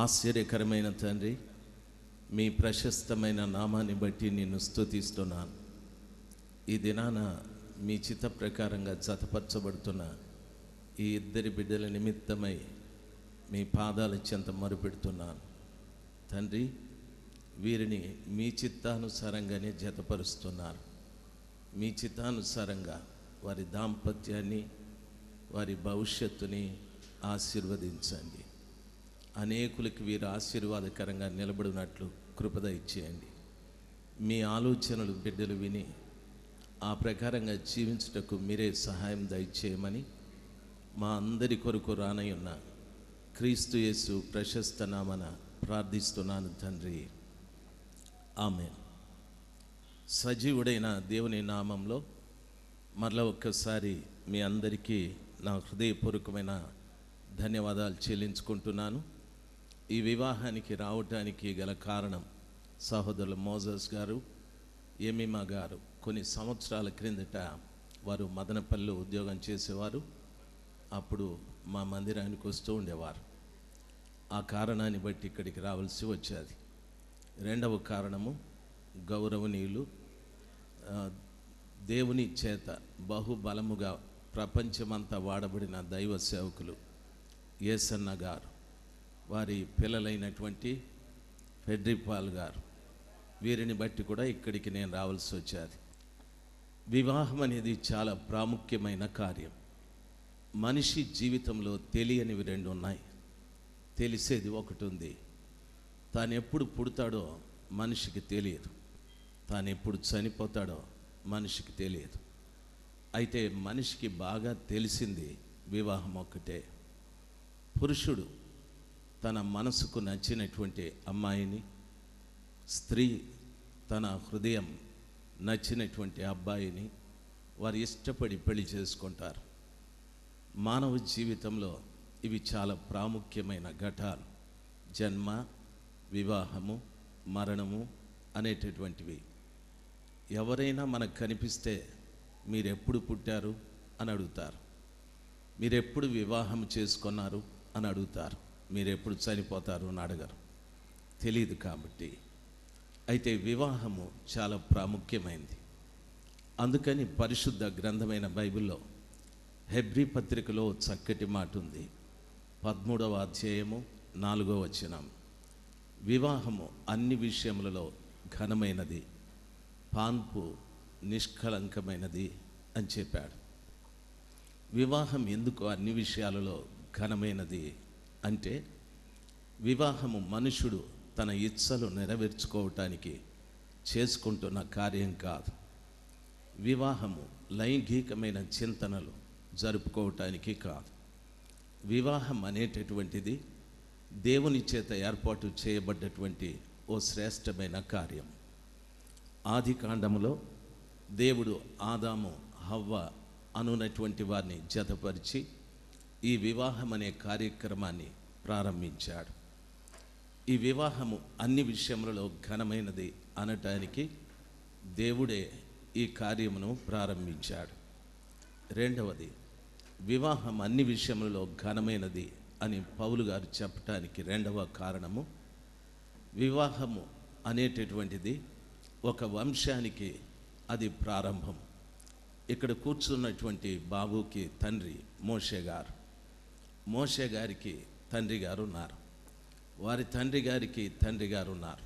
ఆశ్చర్యకరమైన తండ్రి, మీ ప్రశస్తమైన నామాన్ని బట్టి నిన్ను స్తుతిస్తున్నాను. ఈ దినాన మీ చిత్త ప్రకారంగా జతపరచబడుతున్న ఈ ఇద్దరి బిడ్డల నిమిత్తమై మీ పాదాల చెంత మొరుపెడుతున్నాను. తండ్రి, వీరిని మీ చిత్తానుసారంగానే జతపరుస్తున్నారు. మీ చిత్తానుసారంగా వారి దాంపత్యాన్ని, వారి భవిష్యత్తుని ఆశీర్వదించండి. అనేకులకి వీరు ఆశీర్వాదకరంగా నిలబడినట్లు కృప దయచేయండి. మీ ఆలోచనలు బిడ్డలు విని ఆ ప్రకారంగా జీవించుటకు మీరే సహాయం దయచేయమని మా అందరి కొరకు రానయ్యున్న క్రీస్తు యేసు ప్రశస్త నామన ప్రార్థిస్తున్నాను తండ్రి, ఆమేన్. సజీవుడైన దేవుని నామంలో మరలా ఒక్కసారి మీ అందరికీ నా హృదయపూర్వకమైన ధన్యవాదాలు చెల్లించుకుంటున్నాను. ఈ వివాహానికి రావటానికి గల కారణం సహోదరులు మోజస్ గారు, ఎమిమా గారు కొన్ని సంవత్సరాల క్రిందట వారు మదనపల్లిలో ఉద్యోగం చేసేవారు. అప్పుడు మా మందిరానికి వస్తూ ఉండేవారు. ఆ కారణాన్ని బట్టి ఇక్కడికి రావాల్సి వచ్చేది. రెండవ కారణము, గౌరవనీయులు దేవుని చేత బహుబలముగా ప్రపంచమంతా వాడబడిన దైవ సేవకులు యేసన్న గారు, వారి పిల్లలైనటువంటి ఫెడ్రిపాల్ గారు, వీరిని బట్టి కూడా ఇక్కడికి నేను రావాల్సి వచ్చేది. వివాహం అనేది చాలా ప్రాముఖ్యమైన కార్యం. మనిషి జీవితంలో తెలియనివి రెండు ఉన్నాయి. తెలిసేది ఒకటి ఉంది. తాను ఎప్పుడు పుడతాడో మనిషికి తెలియదు, తాను ఎప్పుడు చనిపోతాడో మనిషికి తెలియదు. అయితే మనిషికి బాగా తెలిసింది వివాహం ఒక్కటే. పురుషుడు తన మనసుకు నచ్చినటువంటి అమ్మాయిని, స్త్రీ తన హృదయం నచ్చినటువంటి అబ్బాయిని వారు ఇష్టపడి పెళ్లి చేసుకుంటారు. మానవ జీవితంలో ఇవి చాలా ప్రాముఖ్యమైన ఘట్టాలు. జన్మ, వివాహము, మరణము అనేటటువంటివి. ఎవరైనా మనకు కనిపిస్తే మీరెప్పుడు పుట్టారు అని అడుగుతారు, మీరెప్పుడు వివాహం చేసుకున్నారు అని అడుగుతారు, మీరెప్పుడు చనిపోతారు అని అడగరు, తెలియదు కాబట్టి. అయితే వివాహము చాలా ప్రాముఖ్యమైనది. అందుకని పరిశుద్ధ గ్రంథమైన బైబిల్లో హెబ్రీ పత్రికలో చక్కటి మాట ఉంది. 13వ అధ్యాయము 4వ వచనం, వివాహము అన్ని విషయములలో ఘనమైనది, పాన్పు నిష్కలంకమైనది అని చెప్పాడు. వివాహం ఎందుకు అన్ని విషయాలలో ఘనమైనది అంటే, వివాహము మనుషుడు తన ఇచ్చలు నెరవేర్చుకోవటానికి చేసుకుంటున్న కార్యం కాదు. వివాహము లైంగికమైన చింతనలు జరుపుకోవటానికి కాదు. వివాహం అనేటటువంటిది దేవుని చేత ఏర్పాటు చేయబడ్డటువంటి ఓ శ్రేష్టమైన కార్యం. ఆది కాండములో దేవుడు ఆదాము, హవ్వ అనునటువంటి వారిని జతపరిచి ఈ వివాహం అనే కార్యక్రమాన్ని ప్రారంభించాడు. ఈ వివాహము అన్ని విషయములలో ఘనమైనది అనటానికి దేవుడే ఈ కార్యమును ప్రారంభించాడు. రెండవది, వివాహం అన్ని విషయములలో ఘనమైనది అని పౌలు గారు చెప్పటానికి రెండవ కారణము, వివాహము అనేటటువంటిది ఒక వంశానికి అది ప్రారంభం. ఇక్కడ కూర్చున్నటువంటి బాబుకి తండ్రి మోషే గారు. మోషే గారికి తండ్రి గారు ఉన్నారు, వారి తండ్రి గారికి తండ్రి గారు ఉన్నారు.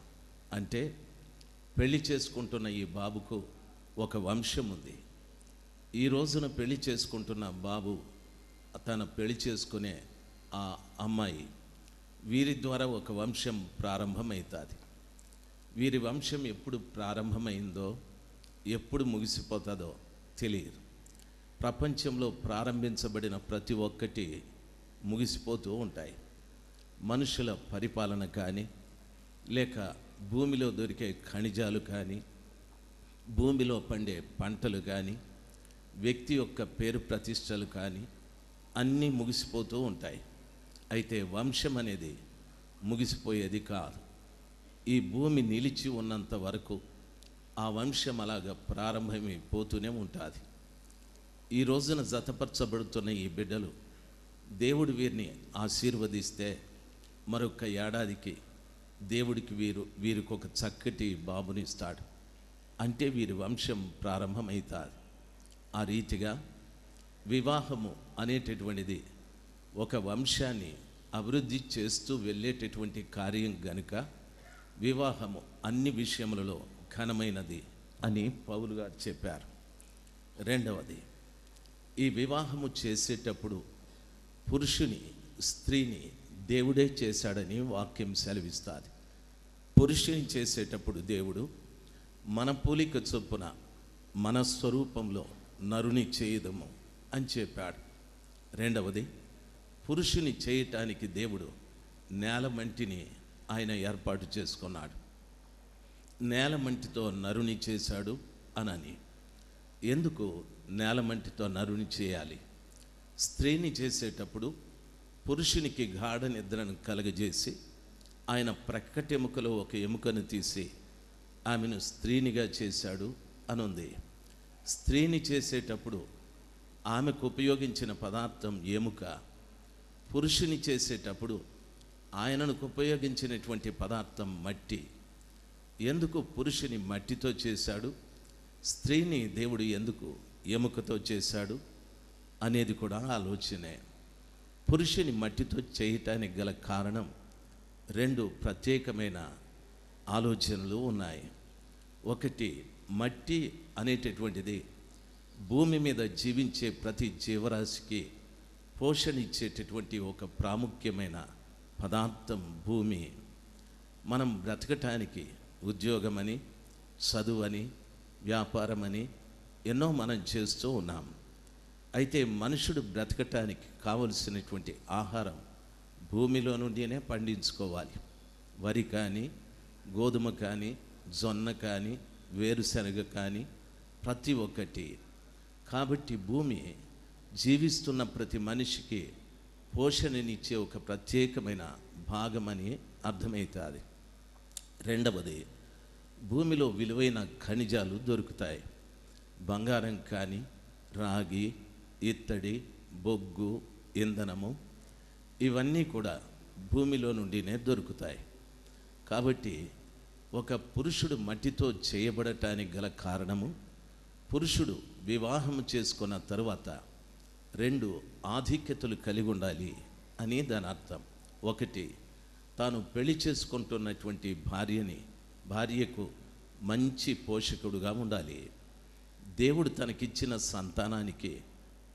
అంటే పెళ్లి చేసుకుంటున్న ఈ బాబుకు ఒక వంశం ఉంది. ఈ రోజున పెళ్లి చేసుకుంటున్న బాబు, తన పెళ్లి చేసుకునే ఆ అమ్మాయి, వీరి ద్వారా ఒక వంశం ప్రారంభమవుతుంది. వీరి వంశం ఎప్పుడు ప్రారంభమైందో ఎప్పుడు ముగిసిపోతుందో తెలియదు. ప్రపంచంలో ప్రారంభించబడిన ప్రతి ఒక్కటి ముగిసిపోతూ ఉంటాయి. మనుషుల పరిపాలన కానీ, లేక భూమిలో దొరికే ఖనిజాలు కానీ, భూమిలో పండే పంటలు కానీ, వ్యక్తి యొక్క పేరు ప్రతిష్టలు కానీ అన్నీ ముగిసిపోతూ ఉంటాయి. అయితే వంశం అనేది ముగిసిపోయేది కాదు. ఈ భూమి నిలిచి ఉన్నంత వరకు ఆ వంశం అలాగా ప్రారంభమైపోతూనే ఉంటుంది. ఈ రోజున జతపరచబడుతున్న ఈ బిడ్డలు దేవుడు వీరిని ఆశీర్వదిస్తే మరొక ఏడాదికి దేవుడికి వీరికి ఒక చక్కటి బాబుని ఇస్తాడు. అంటే వీరి వంశం ప్రారంభమవుతుంది. ఆ రీతిగా వివాహము అనేటటువంటిది ఒక వంశాన్ని అభివృద్ధి చేస్తూ వెళ్ళేటటువంటి కార్యం గనుక వివాహము అన్ని విషయములలో ఘనమైనది అని పౌలు గారు చెప్పారు. రెండవది, ఈ వివాహము చేసేటప్పుడు పురుషుని స్త్రీని దేవుడే చేశాడని వాక్యం సెలవిస్తుంది. పురుషుని చేసేటప్పుడు దేవుడు మన పోలిక చొప్పున మన స్వరూపంలో నరుని చేయదము అని చెప్పాడు. రెండవది, పురుషుని చేయటానికి దేవుడు నేలమంటిని ఆయన ఏర్పాటు చేసుకున్నాడు. నేలమంటితో నరుని చేశాడు అనని. ఎందుకు నేలమంటితో నరుని చేయాలి? స్త్రీని చేసేటప్పుడు పురుషునికి గాఢ నిద్రను కలగజేసి ఆయన ప్రక్కటి ఎముకలో ఒక ఎముకను తీసి ఆమెను స్త్రీనిగా చేశాడు అనుంది. స్త్రీని చేసేటప్పుడు ఆమెకు ఉపయోగించిన పదార్థం ఎముక, పురుషుని చేసేటప్పుడు ఆయనకు ఉపయోగించినటువంటి పదార్థం మట్టి. ఎందుకు పురుషుని మట్టితో చేశాడు, స్త్రీని దేవుడు ఎందుకు ఎముకతో చేశాడు అనేది కూడా ఆలోచనే. పురుషుని మట్టితో చేయటానికి గల కారణం రెండు ప్రత్యేకమైన ఆలోచనలు ఉన్నాయి. ఒకటి, మట్టి అనేటటువంటిది భూమి మీద జీవించే ప్రతి జీవరాశికి పోషణ ఇచ్చేటటువంటి ఒక ప్రాముఖ్యమైన పదార్థం భూమి. మనం బ్రతకటానికి ఉద్యోగమని, చదువని, వ్యాపారమని ఎన్నో మనం చేస్తూ ఉన్నాం. అయితే మనుషుడు బ్రతకటానికి కావలసినటువంటి ఆహారం భూమిలో నుండినే పండించుకోవాలి. వరి కానీ, గోధుమ కానీ, జొన్న కానీ, వేరుశనగ కానీ, ప్రతి ఒక్కటి. కాబట్టి భూమి జీవిస్తున్న ప్రతి మనిషికి పోషణనిచ్చే ఒక ప్రత్యేకమైన భాగమని అర్థమవుతుంది. రెండవది, భూమిలో విలువైన ఖనిజాలు దొరుకుతాయి. బంగారం కానీ, రాగి, ఇత్తడి, బొగ్గు, ఇంధనము, ఇవన్నీ కూడా భూమిలో నుండినే దొరుకుతాయి. కాబట్టి ఒక పురుషుడు మట్టితో చేయబడటానికి గల కారణము, పురుషుడు వివాహం చేసుకున్న తరువాత రెండు ఆధిక్యతలు కలిగి ఉండాలి అని దాని అర్థం. ఒకటి, తాను పెళ్లి చేసుకుంటున్నటువంటి భార్యకు మంచి పోషకుడుగా ఉండాలి. దేవుడు తనకిచ్చిన సంతానానికి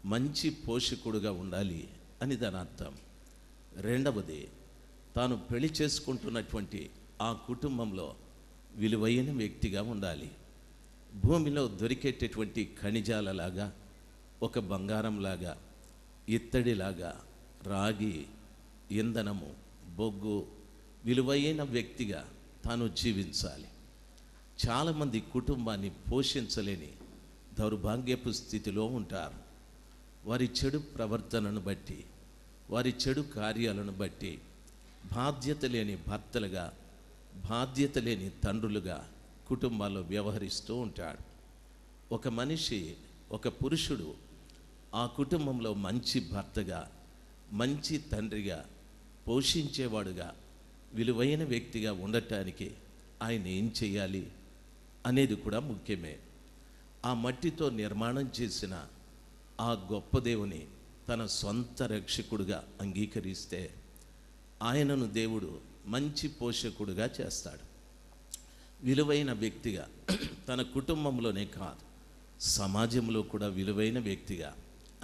మంచి పోషకుడుగా ఉండాలి అని దాని అర్థం. రెండవది, తాను పెళ్లి చేసుకుంటున్నటువంటి ఆ కుటుంబంలో విలువైన వ్యక్తిగా ఉండాలి. భూమిలో దొరికేటటువంటి ఖనిజాలలాగా, ఒక బంగారంలాగా, ఇత్తడిలాగా, రాగి, ఇంధనము, బొగ్గు విలువైన వ్యక్తిగా తాను జీవించాలి. చాలామంది కుటుంబాన్ని పోషించలేని దౌర్భాగ్యపు స్థితిలో ఉంటారు. వారి చెడు ప్రవర్తనను బట్టి, వారి చెడు కార్యాలను బట్టి బాధ్యత లేని భర్తలుగా, బాధ్యత లేని తండ్రులుగా కుటుంబాల్లో వ్యవహరిస్తూ ఉంటాడు. ఒక మనిషి, ఒక పురుషుడు ఆ కుటుంబంలో మంచి భర్తగా, మంచి తండ్రిగా, పోషించేవాడుగా, విలువైన వ్యక్తిగా ఉండటానికి ఆయన ఏం చేయాలి అనేది కూడా ముఖ్యమే. ఆ మట్టితో నిర్మాణం చేసిన ఆ గొప్ప దేవుని తన సొంత రక్షకుడుగా అంగీకరిస్తే ఆయనను దేవుడు మంచి పోషకుడుగా చేస్తాడు. విలువైన వ్యక్తిగా తన కుటుంబంలోనే కాదు, సమాజంలో కూడా విలువైన వ్యక్తిగా.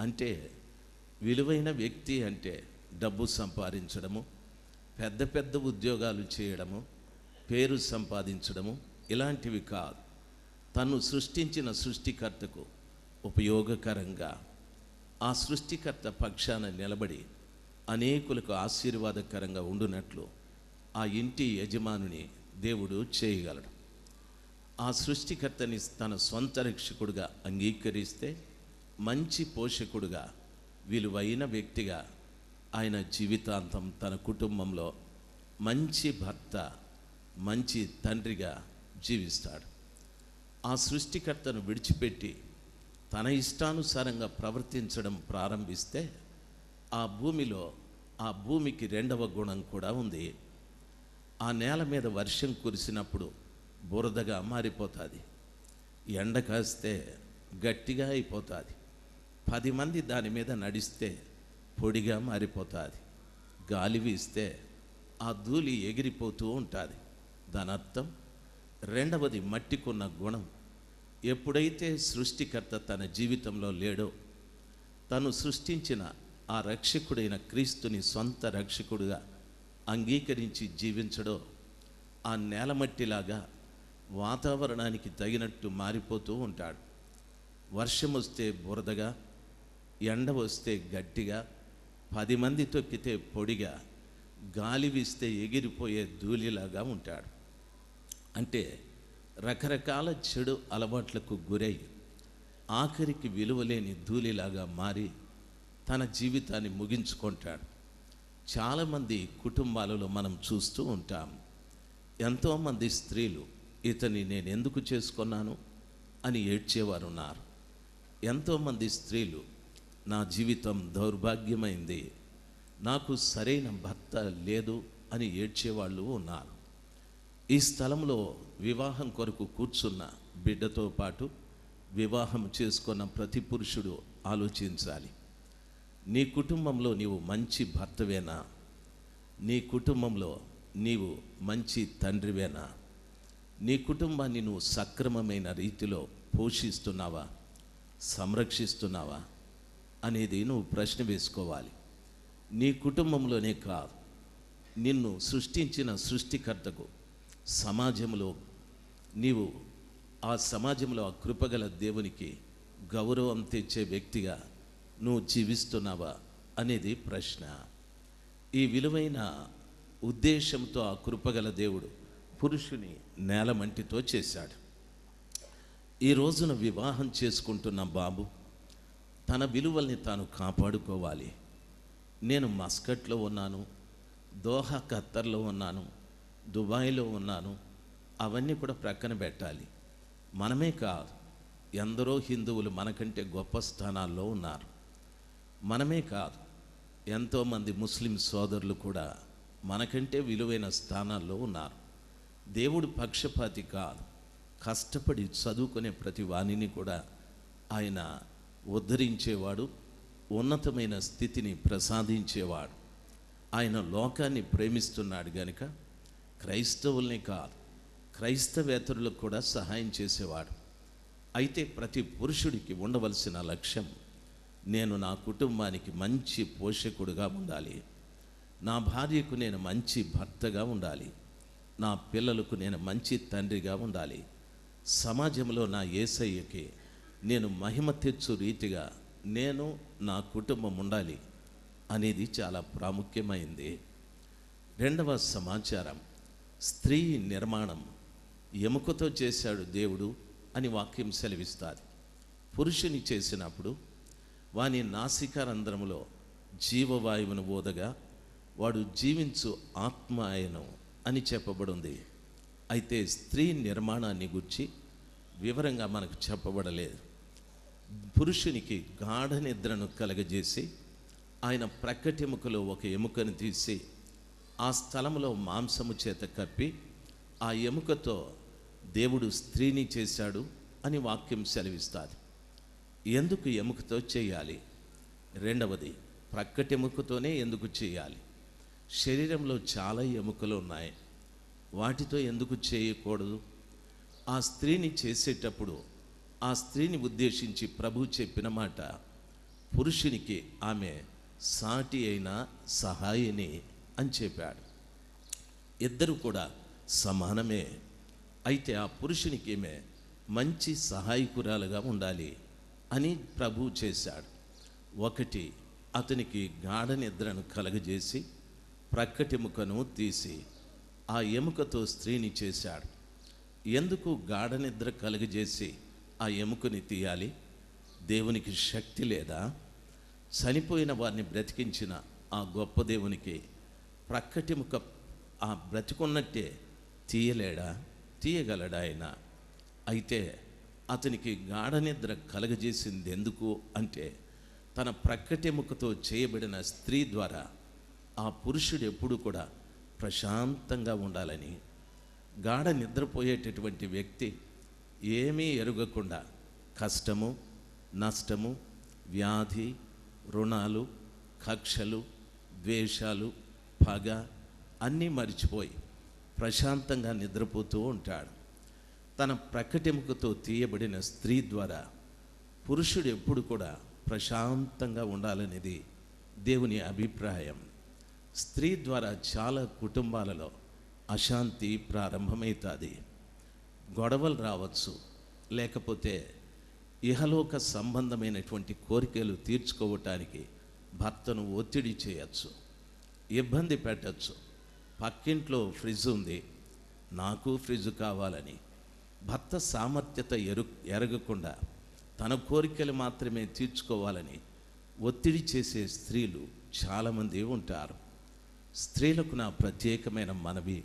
అంటే విలువైన వ్యక్తి అంటే డబ్బు సంపాదించడము, పెద్ద పెద్ద ఉద్యోగాలు చేయడము, పేరు సంపాదించడము ఇలాంటివి కాదు. తను సృష్టించిన సృష్టికర్తకు ఉపయోగకరంగా, ఆ సృష్టికర్త పక్షాన నిలబడి అనేకులకు ఆశీర్వాదకరంగా ఉండునట్లు ఆ ఇంటి యజమానుని దేవుడు చేయగలడు. ఆ సృష్టికర్తని తన సొంత రక్షకుడుగా అంగీకరిస్తే మంచి పోషకుడుగా, విలువైన వ్యక్తిగా ఆయన జీవితాంతం తన కుటుంబంలో మంచి భర్త, మంచి తండ్రిగా జీవిస్తాడు. ఆ సృష్టికర్తను విడిచిపెట్టి తన ఇష్టానుసారంగా ప్రవర్తించడం ప్రారంభిస్తే ఆ భూమిలో ఆ భూమికి రెండవ గుణం కూడా ఉంది. ఆ నేల మీద వర్షం కురిసినప్పుడు బురదగా మారిపోతుంది, ఎండ కాస్తే గట్టిగా అయిపోతుంది, 10 మంది దాని మీద నడిస్తే పొడిగా మారిపోతుంది, గాలి వీస్తే ఆ ధూళి ఎగిరిపోతూ ఉంటుంది. దాని అర్థం రెండవది మట్టికున్న గుణం. ఎప్పుడైతే సృష్టికర్త తన జీవితంలో లేడో, తను సృష్టించిన ఆ రక్షకుడైన క్రీస్తుని సొంత రక్షకుడుగా అంగీకరించి జీవించడో, ఆ నేలమట్టిలాగా వాతావరణానికి తగినట్టు మారిపోతూ ఉంటాడు. వర్షం వస్తే బురదగా, ఎండ వస్తే గట్టిగా, 10 మంది తొక్కితే పొడిగా, గాలి వీస్తే ఎగిరిపోయే ధూళిలాగా ఉంటాడు. అంటే రకరకాల చెడు అలవాట్లకు గురై ఆఖరికి విలువలేని ధూళిలాగా మారి తన జీవితాన్ని ముగించుకుంటాడు. చాలామంది కుటుంబాలలో మనం చూస్తూ ఉంటాం, ఎంతోమంది స్త్రీలు ఇతన్ని నేను ఎందుకు చేసుకున్నాను అని ఏడ్చేవారు ఉన్నారు. ఎంతోమంది స్త్రీలు నా జీవితం దౌర్భాగ్యమైంది, నాకు సరైన భర్త లేదు అని ఏడ్చేవాళ్ళు ఉన్నారు. ఈ స్థలంలో వివాహం కొరకు కూర్చున్న బిడ్డతో పాటు వివాహం చేసుకున్న ప్రతి పురుషుడు ఆలోచించాలి. నీ కుటుంబంలో నీవు మంచి భర్తవేనా? నీ కుటుంబంలో నీవు మంచి తండ్రివేనా? నీ కుటుంబాన్ని నువ్వు సక్రమమైన రీతిలో పోషిస్తున్నావా, సంరక్షిస్తున్నావా అనేది నువ్వు ప్రశ్న వేసుకోవాలి. నీ కుటుంబంలోనే కాదు, నిన్ను సృష్టించిన సృష్టికర్తకు సమాజంలో నీవు ఆ సమాజంలో ఆ కృపగల దేవునికి గౌరవం తెచ్చే వ్యక్తిగా నువ్వు జీవిస్తున్నావా అనేది ప్రశ్న. ఈ విలువైన ఉద్దేశంతో ఆ కృపగల దేవుడు పురుషుని నేలమంటితో చేశాడు. ఈ రోజున వివాహం చేసుకుంటున్న బాబు తన విలువల్ని తాను కాపాడుకోవాలి. నేను మస్కట్లో ఉన్నాను, దోహా ఖత్తర్లో ఉన్నాను, దుబాయ్లో ఉన్నాను, అవన్నీ కూడా ప్రక్కన పెట్టాలి. మనమే కాదు, ఎందరో హిందువులు మనకంటే గొప్ప స్థానాల్లో ఉన్నారు. మనమే కాదు, ఎంతోమంది ముస్లిం సోదరులు కూడా మనకంటే విలువైన స్థానాల్లో ఉన్నారు. దేవుడు పక్షపాతి కాదు, కష్టపడి చదువుకునే ప్రతి వాణిని కూడా ఆయన ఉద్ధరించేవాడు, ఉన్నతమైన స్థితిని ప్రసాదించేవాడు. ఆయన లోకాన్ని ప్రేమిస్తున్నాడు గనుక క్రైస్తవుల్ని కాదు, క్రైస్తవేతరులకు కూడా సహాయం చేసేవాడు. అయితే ప్రతి పురుషుడికి ఉండవలసిన లక్ష్యం, నేను నా కుటుంబానికి మంచి పోషకుడుగా ఉండాలి, నా భార్యకు నేను మంచి భర్తగా ఉండాలి, నా పిల్లలకు నేను మంచి తండ్రిగా ఉండాలి, సమాజంలో నా యేసయ్యకి నేను మహిమ తెచ్చు రీతిగా నేను నా కుటుంబం ఉండాలి అనేది చాలా ప్రాముఖ్యమైంది. రెండవ సమాచారం, స్త్రీ నిర్మాణం ఎముకతో చేశాడు దేవుడు అని వాక్యం సెలవిస్తుంది. పురుషుని చేసినప్పుడు వాని నాసికారంధ్రములో జీవవాయువును ఊదగా వాడు జీవించు ఆత్మ ఆయను అని చెప్పబడింది. అయితే స్త్రీ నిర్మాణాన్ని గురించి వివరంగా మనకు చెప్పబడలేదు. పురుషునికి గాఢ నిద్రను కలగజేసి ఆయన ప్రక్కటెముకలో ఒక ఎముకను తీసి ఆ స్థలంలో మాంసము చేత కప్పి ఆ ఎముకతో దేవుడు స్త్రీని చేశాడు అని వాక్యం సెలవిస్తుంది. ఎందుకు ఎముకతో చేయాలి? రెండవది, ప్రక్కటెముకతోనే ఎందుకు చేయాలి? శరీరంలో చాలా ఎముకలు ఉన్నాయి, వాటితో ఎందుకు చేయకూడదు? ఆ స్త్రీని చేసేటప్పుడు ఆ స్త్రీని ఉద్దేశించి ప్రభు చెప్పిన మాట, పురుషునికి ఆమె సాటి అయిన సహాయిని అని చెప్పాడు. ఇద్దరు కూడా సమానమే. అయితే ఆ పురుషునికి ఈమె మంచి సహాయకురాలుగా ఉండాలి అని ప్రభు చేశాడు. ఒకటి, అతనికి గాఢ నిద్రను కలగజేసి ప్రక్కటెముకను తీసి ఆ ఎముకతో స్త్రీని చేశాడు. ఎందుకు గాఢ నిద్ర కలుగజేసి ఆ ఎముకని తీయాలి? దేవునికి శక్తి లేదా? చనిపోయిన వారిని బ్రతికించిన ఆ గొప్ప దేవునికి ప్రక్కటెముక ఆ బ్రతికున్నట్టే తీయలేడా? తీయగలడా ఆయన? అయితే అతనికి గాఢ నిద్ర కలగజేసింది ఎందుకు అంటే, తన ప్రక్కటెముకతో చేయబడిన స్త్రీ ద్వారా ఆ పురుషుడు ఎప్పుడు కూడా ప్రశాంతంగా ఉండాలని. గాఢ నిద్రపోయేటటువంటి వ్యక్తి ఏమీ ఎరుగకుండా కష్టము, నష్టము, వ్యాధి, రుణాలు, కక్షలు, ద్వేషాలు, పగ అన్నీ మరిచిపోయి ప్రశాంతంగా నిద్రపోతూ ఉంటాడు. తన ప్రక్కటెముకతో తీయబడిన స్త్రీ ద్వారా పురుషుడు ఎప్పుడు కూడా ప్రశాంతంగా ఉండాలనేది దేవుని అభిప్రాయం. స్త్రీ ద్వారా చాలా కుటుంబాలలో అశాంతి ప్రారంభమవుతుంది. గొడవలు రావచ్చు, లేకపోతే ఇహలోక సంబంధమైనటువంటి కోరికలు తీర్చుకోవటానికి భర్తను ఒత్తిడి చేయొచ్చు, ఇబ్బంది పెట్టచ్చు. పక్కింట్లో ఫ్రిడ్జ్ ఉంది, నాకు ఫ్రిడ్జ్ కావాలని భర్త సామర్థ్యత ఎరగకుండా తన కోరికలు మాత్రమే తీర్చుకోవాలని ఒత్తిడి చేసే స్త్రీలు చాలామంది ఉంటారు. స్త్రీలకు నా ప్రత్యేకమైన మనవి,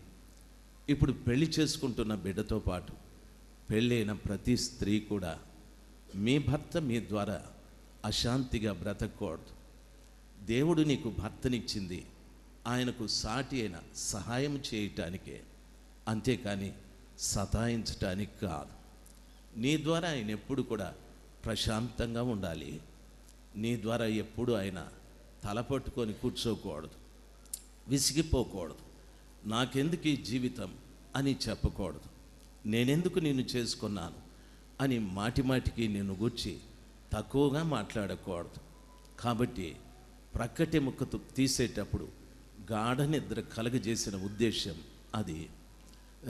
ఇప్పుడు పెళ్లి చేసుకుంటున్న బిడ్డతో పాటు పెళ్ళైన ప్రతి స్త్రీ కూడా మీ భర్త మీ ద్వారా అశాంతిగా బ్రతకూడదు. దేవుడు నీకు భర్తనిచ్చింది ఆయనకు సాటి అయిన సహాయం చేయటానికే, అంతేకాని సతాయించటానికి కాదు. నీ ద్వారా ఆయన ఎప్పుడు కూడా ప్రశాంతంగా ఉండాలి. నీ ద్వారా ఎప్పుడు ఆయన తలపట్టుకొని కూర్చోకూడదు, విసిగిపోకూడదు, నాకెందుకు ఈ జీవితం అని చెప్పకూడదు, నేనెందుకు నిన్ను చేసుకున్నాను అని మాటిమాటికి నిన్ను గూర్చి తక్కువగా మాట్లాడకూడదు. కాబట్టి ప్రక్కటెముకతో తీసేటప్పుడు గాఢ నిద్ర కలగజేసిన ఉద్దేశం అది.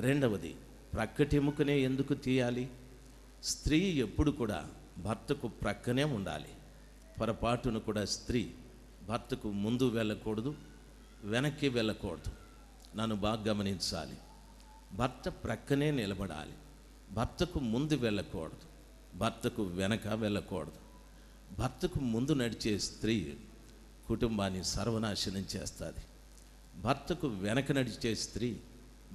రెండవది, ప్రక్కటెముకనే ఎందుకు తీయాలి? స్త్రీ ఎప్పుడు కూడా భర్తకు ప్రక్కనే ఉండాలి. పొరపాటును కూడా స్త్రీ భర్తకు ముందు వెళ్ళకూడదు, వెనక్కి వెళ్ళకూడదు. నన్ను బాగా గమనించాలి. భర్త ప్రక్కనే నిలబడాలి. భర్తకు ముందు వెళ్ళకూడదు, భర్తకు వెనక వెళ్ళకూడదు. భర్తకు ముందు నడిచే స్త్రీ కుటుంబాన్ని సర్వనాశనం చేస్తుంది. భర్తకు వెనక నడిచే స్త్రీ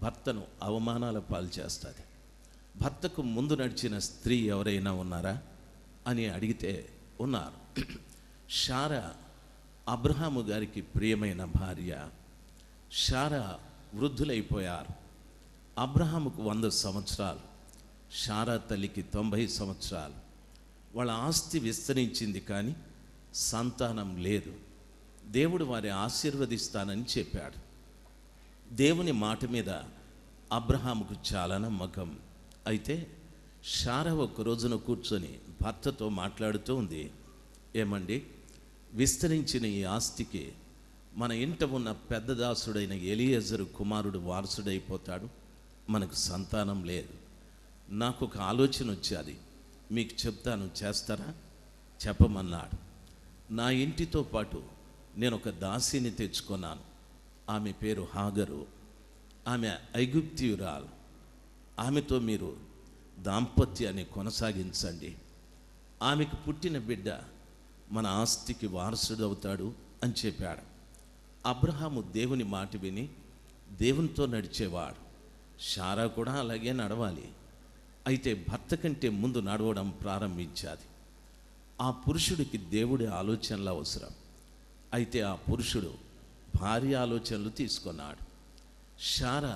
భర్తను అవమానాల పాలు చేస్తుంది. భర్తకు ముందు నడిచిన స్త్రీ ఎవరైనా ఉన్నారా అని అడిగితే ఉన్నారు. శారా అబ్రహాము గారికి ప్రియమైన భార్య. శారా వృద్ధులైపోయారు. అబ్రహాముకు 100 సంవత్సరాలు, శారా తల్లికి 90 సంవత్సరాలు. వాళ్ళ ఆస్తి విస్తరించింది, కానీ సంతానం లేదు. దేవుడు వారి ఆశీర్వదిస్తానని చెప్పాడు. దేవుని మాట మీద అబ్రహాముకు చాలా నమ్మకం. అయితే శారా ఒక రోజున కూర్చొని భర్తతో మాట్లాడుతూ ఉంది, ఏమండి, విస్తరించిన ఈ ఆస్తికి మన ఇంట ఉన్న పెద్ద దాసుడైన ఎలియేజరు కుమారుడు వారసుడైపోతాడు, మనకు సంతానం లేదు. నాకు ఒక ఆలోచన వచ్చేది, మీకు చెప్తాను, చేస్తారా? చెప్పమన్నాడు. నా ఇంటితో పాటు నేను ఒక దాసిని తెచ్చుకున్నాను. ఆమె పేరు హాగరు. ఆమె ఐగుప్తియురాలు. ఆమెతో మీరు దాంపత్యాన్ని కొనసాగించండి. ఆమెకు పుట్టిన బిడ్డ మన ఆస్తికి వారసుడు అవుతాడు అని చెప్పాడు. అబ్రహాము దేవుని మాట విని దేవునితో నడిచేవాడు. శారా కూడా అలాగే నడవాలి. అయితే భర్త కంటే ముందు నడవడం ప్రారంభించాది. ఆ పురుషుడికి దేవుడి ఆలోచనలు అవసరం. అయితే ఆ పురుషుడు భార్య ఆలోచనలు తీసుకున్నాడు. శారా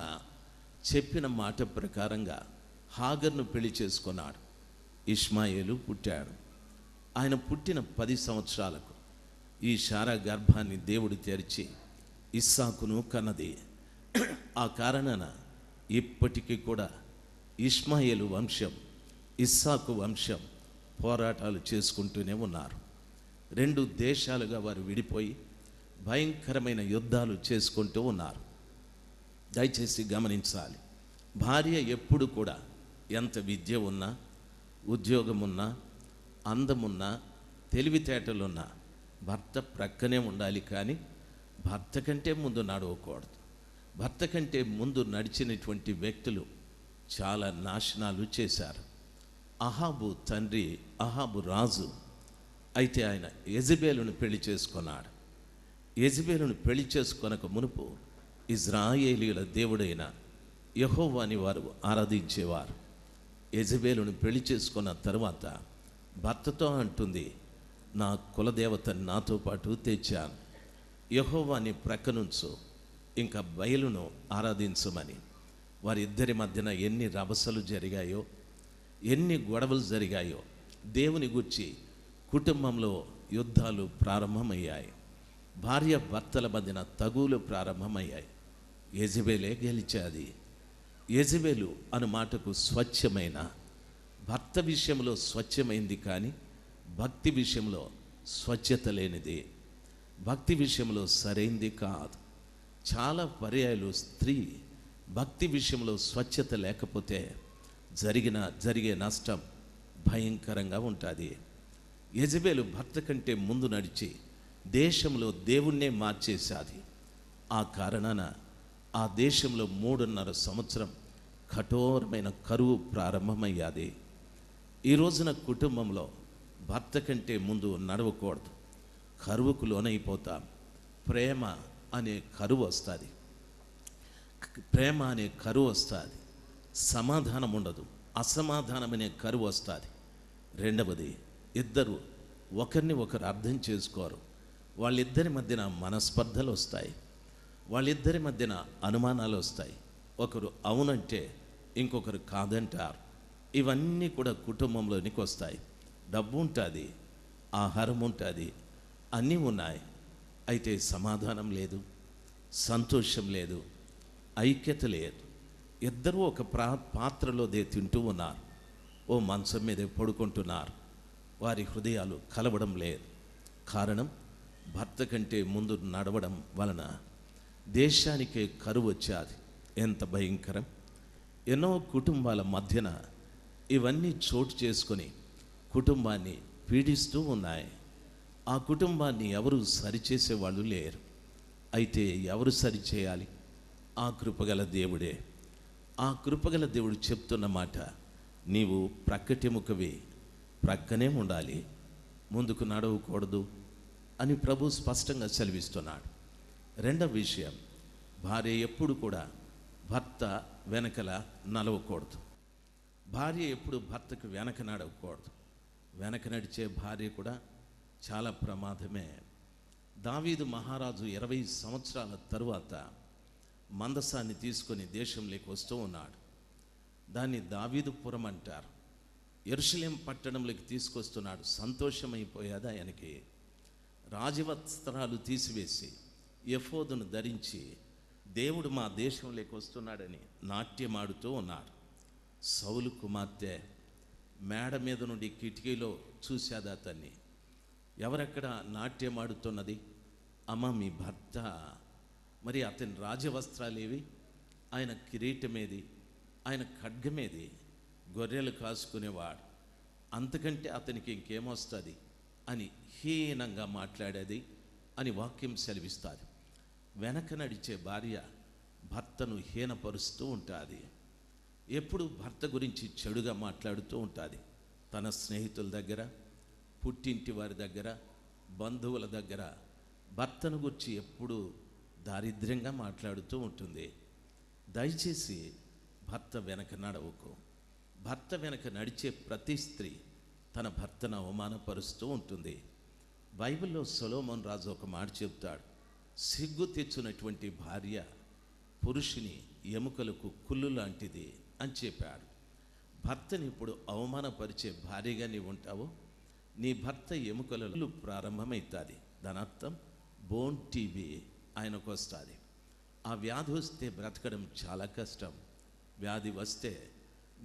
చెప్పిన మాట ప్రకారంగా హాగర్ను పెళ్లి చేసుకున్నాడు. ఇష్మాయేలు పుట్టాడు. ఆయన పుట్టిన 10 సంవత్సరాలకు ఈ శారా గర్భాన్ని దేవుడు తెరిచి ఇస్సాకును కన్నది. ఆ కారణాన ఇప్పటికీ కూడా ఇష్మాయేలు వంశం, ఇస్సాకు వంశం పోరాటాలు చేసుకుంటూనే ఉన్నారు. 2 దేశాలుగా వారు విడిపోయి భయంకరమైన యుద్ధాలు చేసుకుంటూ ఉన్నారు. దయచేసి గమనించాలి. భార్య ఎప్పుడు కూడా ఎంత విద్య ఉన్నా, ఉద్యోగం ఉన్నా, అందమున్నా, తెలివితేటలున్నా భర్త ప్రక్కనే ఉండాలి. కానీ భర్త కంటే ముందు నడవకూడదు. భర్త కంటే ముందు నడిచినటువంటి వ్యక్తులు చాలా నాశనాలు చేశారు. అహాబు తండ్రి అహాబు రాజు. అయితే ఆయన యెజబేలును పెళ్లి చేసుకున్నాడు. యెజబేలును పెళ్లి చేసుకొనక మునుపు ఇజ్రాయేలీయుల దేవుడైన యెహోవాని వారు ఆరాధించేవారు. యెజబేలును పెళ్లి చేసుకున్న తరువాత భర్తతో అంటుంది, నా కులదేవతని నాతో పాటు తెచ్చాను. యెహోవాని ప్రక్కనుంచు, ఇంకా బయలును ఆరాధించమని. వారిద్దరి మధ్యన ఎన్ని రభసలు జరిగాయో, ఎన్ని గొడవలు జరిగాయో, దేవుని గూర్చి కుటుంబంలో యుద్ధాలు ప్రారంభమయ్యాయి. భార్య భర్తల మధ్యన తగువులు ప్రారంభమయ్యాయి. యెజబెలే గెలిచాది. యెజబెలు అను మాటకు స్వచ్ఛమైన, భర్త విషయంలో స్వచ్ఛమైంది, కానీ భక్తి విషయంలో స్వచ్ఛత లేనిది, భక్తి విషయంలో సరైంది కాదు. చాలా పర్యాయాలు స్త్రీ భక్తి విషయంలో స్వచ్ఛత లేకపోతే జరిగే నష్టం భయంకరంగా ఉంటుంది. యెజబెలు భర్త కంటే ముందు నడిచి దేశంలో దేవుణ్ణే మార్చేశాది. ఆ కారణాన ఆ దేశంలో 3.5 సంవత్సరం కఠోరమైన కరువు ప్రారంభమయ్యాది. ఈ రోజున కుటుంబంలో భర్త కంటే ముందు నడవకూడదు. కరువుకు లోనైపోతాం. ప్రేమ అనే కరువు వస్తుంది. ప్రేమ అనే కరువు వస్తుంది. సమాధానం ఉండదు. అసమాధానం అనే కరువు వస్తుంది. రెండవది, ఇద్దరు ఒకరిని ఒకరు అర్థం చేసుకోరు. వాళ్ళిద్దరి మధ్యన మనస్పర్ధలు వస్తాయి. వాళ్ళిద్దరి మధ్యన అనుమానాలు వస్తాయి. ఒకరు అవునంటే ఇంకొకరు కాదంటారు. ఇవన్నీ కూడా కుటుంబంలోనికి వస్తాయి. డబ్బు ఉంటుంది, ఆహారం ఉంటుంది, అన్నీ ఉన్నాయి. అయితే సమాధానం లేదు, సంతోషం లేదు, ఐక్యత లేదు. ఇద్దరూ ఒక పాత్రలోదే తింటూ ఉన్నారు, ఓ మంచం మీదే పడుకుంటున్నారు. వారి హృదయాలు కలవడం లేదు. కారణం, భర్త కంటే ముందు నడవడం వలన దేశానికే కరువు వచ్చేది. ఎంత భయంకరం! ఎన్నో కుటుంబాల మధ్యన ఇవన్నీ చోటు చేసుకొని కుటుంబాన్ని పీడిస్తూ ఉన్నాయి. ఆ కుటుంబాన్ని ఎవరు సరిచేసేవాళ్ళు లేరు. అయితే ఎవరు సరిచేయాలి? ఆ కృపగల దేవుడే. ఆ కృపగల దేవుడు చెప్తున్న మాట, నీవు ప్రక్కటెముకవి, ప్రక్కనే ఉండాలి, ముందుకు నడవకూడదు అని ప్రభు స్పష్టంగా సెలవిస్తున్నాడు. రెండవ విషయం, భార్య ఎప్పుడు కూడా భర్త వెనకల నడవకూడదు. భార్య ఎప్పుడు భర్తకు వెనక నడవకూడదు. వెనక నడిచే భార్య కూడా చాలా ప్రమాదమే. దావీదు మహారాజు 20 సంవత్సరాల తరువాత మందసాన్ని తీసుకొని దేశంలోకి వస్తూ ఉన్నాడు. దాన్ని దావీదుపురం అంటారు. యెరూషలేం పట్టణంలోకి తీసుకొస్తున్నాడు. సంతోషమైపోయాది ఆయనకి. రాజవస్త్రాలు తీసివేసి ఎఫోదును ధరించి దేవుడు మా దేశంలోకి వస్తున్నాడని నాట్యమాడుతూ ఉన్నాడు. సౌలు కుమార్తె మేడ మీద నుండి కిటికీలో చూశాది అతన్ని. ఎవరక్కడ నాట్యమాడుతున్నది? అమ్మ, మీ భర్త. మరి అతని రాజవస్త్రాలేవి? ఆయన కిరీటమేది? ఆయన ఖడ్గమేది? గొర్రెలు కాసుకునేవాడు. అంతకంటే అతనికి ఇంకేమొస్తుంది అని హీనంగా మాట్లాడేది అని వాక్యం సెలవిస్తుంది. వెనక నడిచే భార్య భర్తను హీనపరుస్తూ ఉంటుంది. ఎప్పుడు భర్త గురించి చెడుగా మాట్లాడుతూ ఉంటుంది. తన స్నేహితుల దగ్గర, పుట్టింటి వారి దగ్గర, బంధువుల దగ్గర భర్తను గురించి ఎప్పుడు దారిద్ర్యంగా మాట్లాడుతూ ఉంటుంది. దయచేసి భర్త వెనక నడవకు. భర్త వెనక నడిచే ప్రతి స్త్రీ తన భర్తను అవమానపరుస్తూ ఉంటుంది. బైబిల్లో సొలొమోను రాజు ఒక మాట చెప్తాడు, సిగ్గు తెచ్చున్నటువంటి భార్య పురుషుని ఎముకలకు కుళ్ళు లాంటిది అని చెప్పాడు. భర్తని ఇప్పుడు అవమానపరిచే భార్యగా నీవు ఉంటావో, నీ భర్త ఎముకలలో ప్రారంభమవుతుంది. దాని అర్థం బోన్ టీబీ ఆయనకు వస్తుంది. ఆ వ్యాధి వస్తే బ్రతకడం చాలా కష్టం. వ్యాధి వస్తే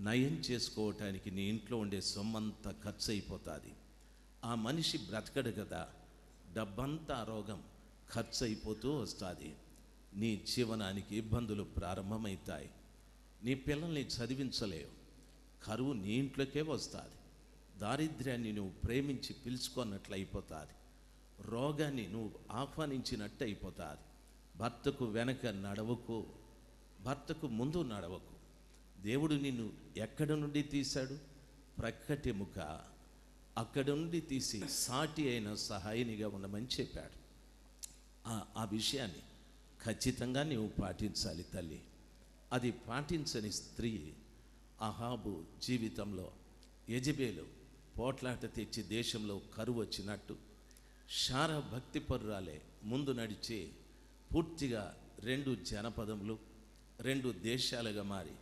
నయం చేసుకోవటానికి నీ ఇంట్లో ఉండే సొమ్మంతా ఖర్చు అయిపోతుంది. ఆ మనిషి బ్రతకడు కదా, డబ్బంతా రోగం ఖర్చు అయిపోతూ వస్తుంది. నీ జీవనానికి ఇబ్బందులు ప్రారంభమవుతాయి. నీ పిల్లల్ని చదివించలేవు. కరువు నీ ఇంట్లోకే వస్తుంది. దారిద్ర్యాన్ని నువ్వు ప్రేమించి పిలుచుకున్నట్లు అయిపోతుంది. రోగాన్ని నువ్వు ఆహ్వానించినట్టు అయిపోతుంది. భర్తకు వెనక నడవకు, భర్తకు ముందు నడవకు. దేవుడు నిన్ను ఎక్కడి నుండి తీశాడు? ప్రక్కటెముక. అక్కడి నుండి తీసి సాటి అయిన సహాయనిగా ఉండమని చెప్పాడు. ఆ విషయాన్ని ఖచ్చితంగా నీవు పాటించాలి తల్లి. అది పాటించని స్త్రీ అహాబు జీవితంలో యెజబెలు పోట్లాట తెచ్చి దేశంలో కరువు వచ్చినట్టు, శారా భక్తి పరురాలే ముందు నడిచి పూర్తిగా 2 జనపదములు 2 దేశాలుగా మారి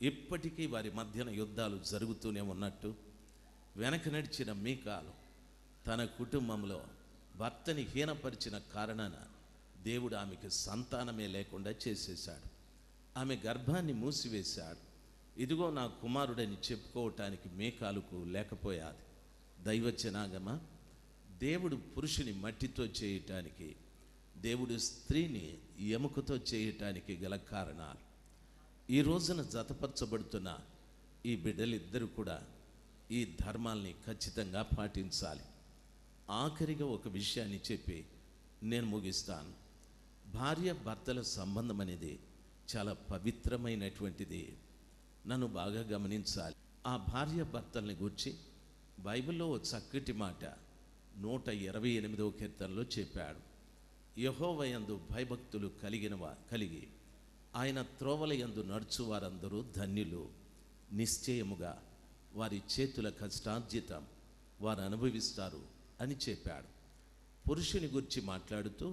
ఇప్పటికీ వారి మధ్యన యుద్ధాలు జరుగుతూనే ఉన్నట్టు వెనక నడిచిన మీకాలు తన కుటుంబంలో భర్తని హీనపరిచిన కారణాన దేవుడు ఆమెకి సంతానమే లేకుండా చేసేశాడు. ఆమె గర్భాన్ని మూసివేశాడు. ఇదిగో నా కుమారుడని చెప్పుకోవటానికి మీకాలుకు లేకపోయాది. దైవజనాగమ, దేవుడు పురుషుని మట్టితో చేయటానికి, దేవుడు స్త్రీని ఎముకతో చేయటానికి గల కారణాలు. ఈ రోజున జతపరచబడుతున్న ఈ బిడ్డలిద్దరూ కూడా ఈ ధర్మాల్ని ఖచ్చితంగా పాటించాలి. ఆఖరిగా ఒక విషయాన్ని చెప్పి నేను ముగిస్తాను. భార్య భర్తల సంబంధం అనేది చాలా పవిత్రమైనటువంటిది. నన్ను బాగా గమనించాలి. ఆ భార్య భర్తల్ని గూర్చి బైబిల్లో ఓ చక్కటి మాట 128వ కీర్తనలో చెప్పాడు. యెహోవాయందు భయభక్తులు కలిగి ఆయన త్రోవలయందు నడుచువారందరూ ధన్యులు. నిశ్చయముగా వారి చేతుల కష్టార్జితం వారు అనుభవిస్తారు అని చెప్పాడు. పురుషుని గురించి మాట్లాడుతూ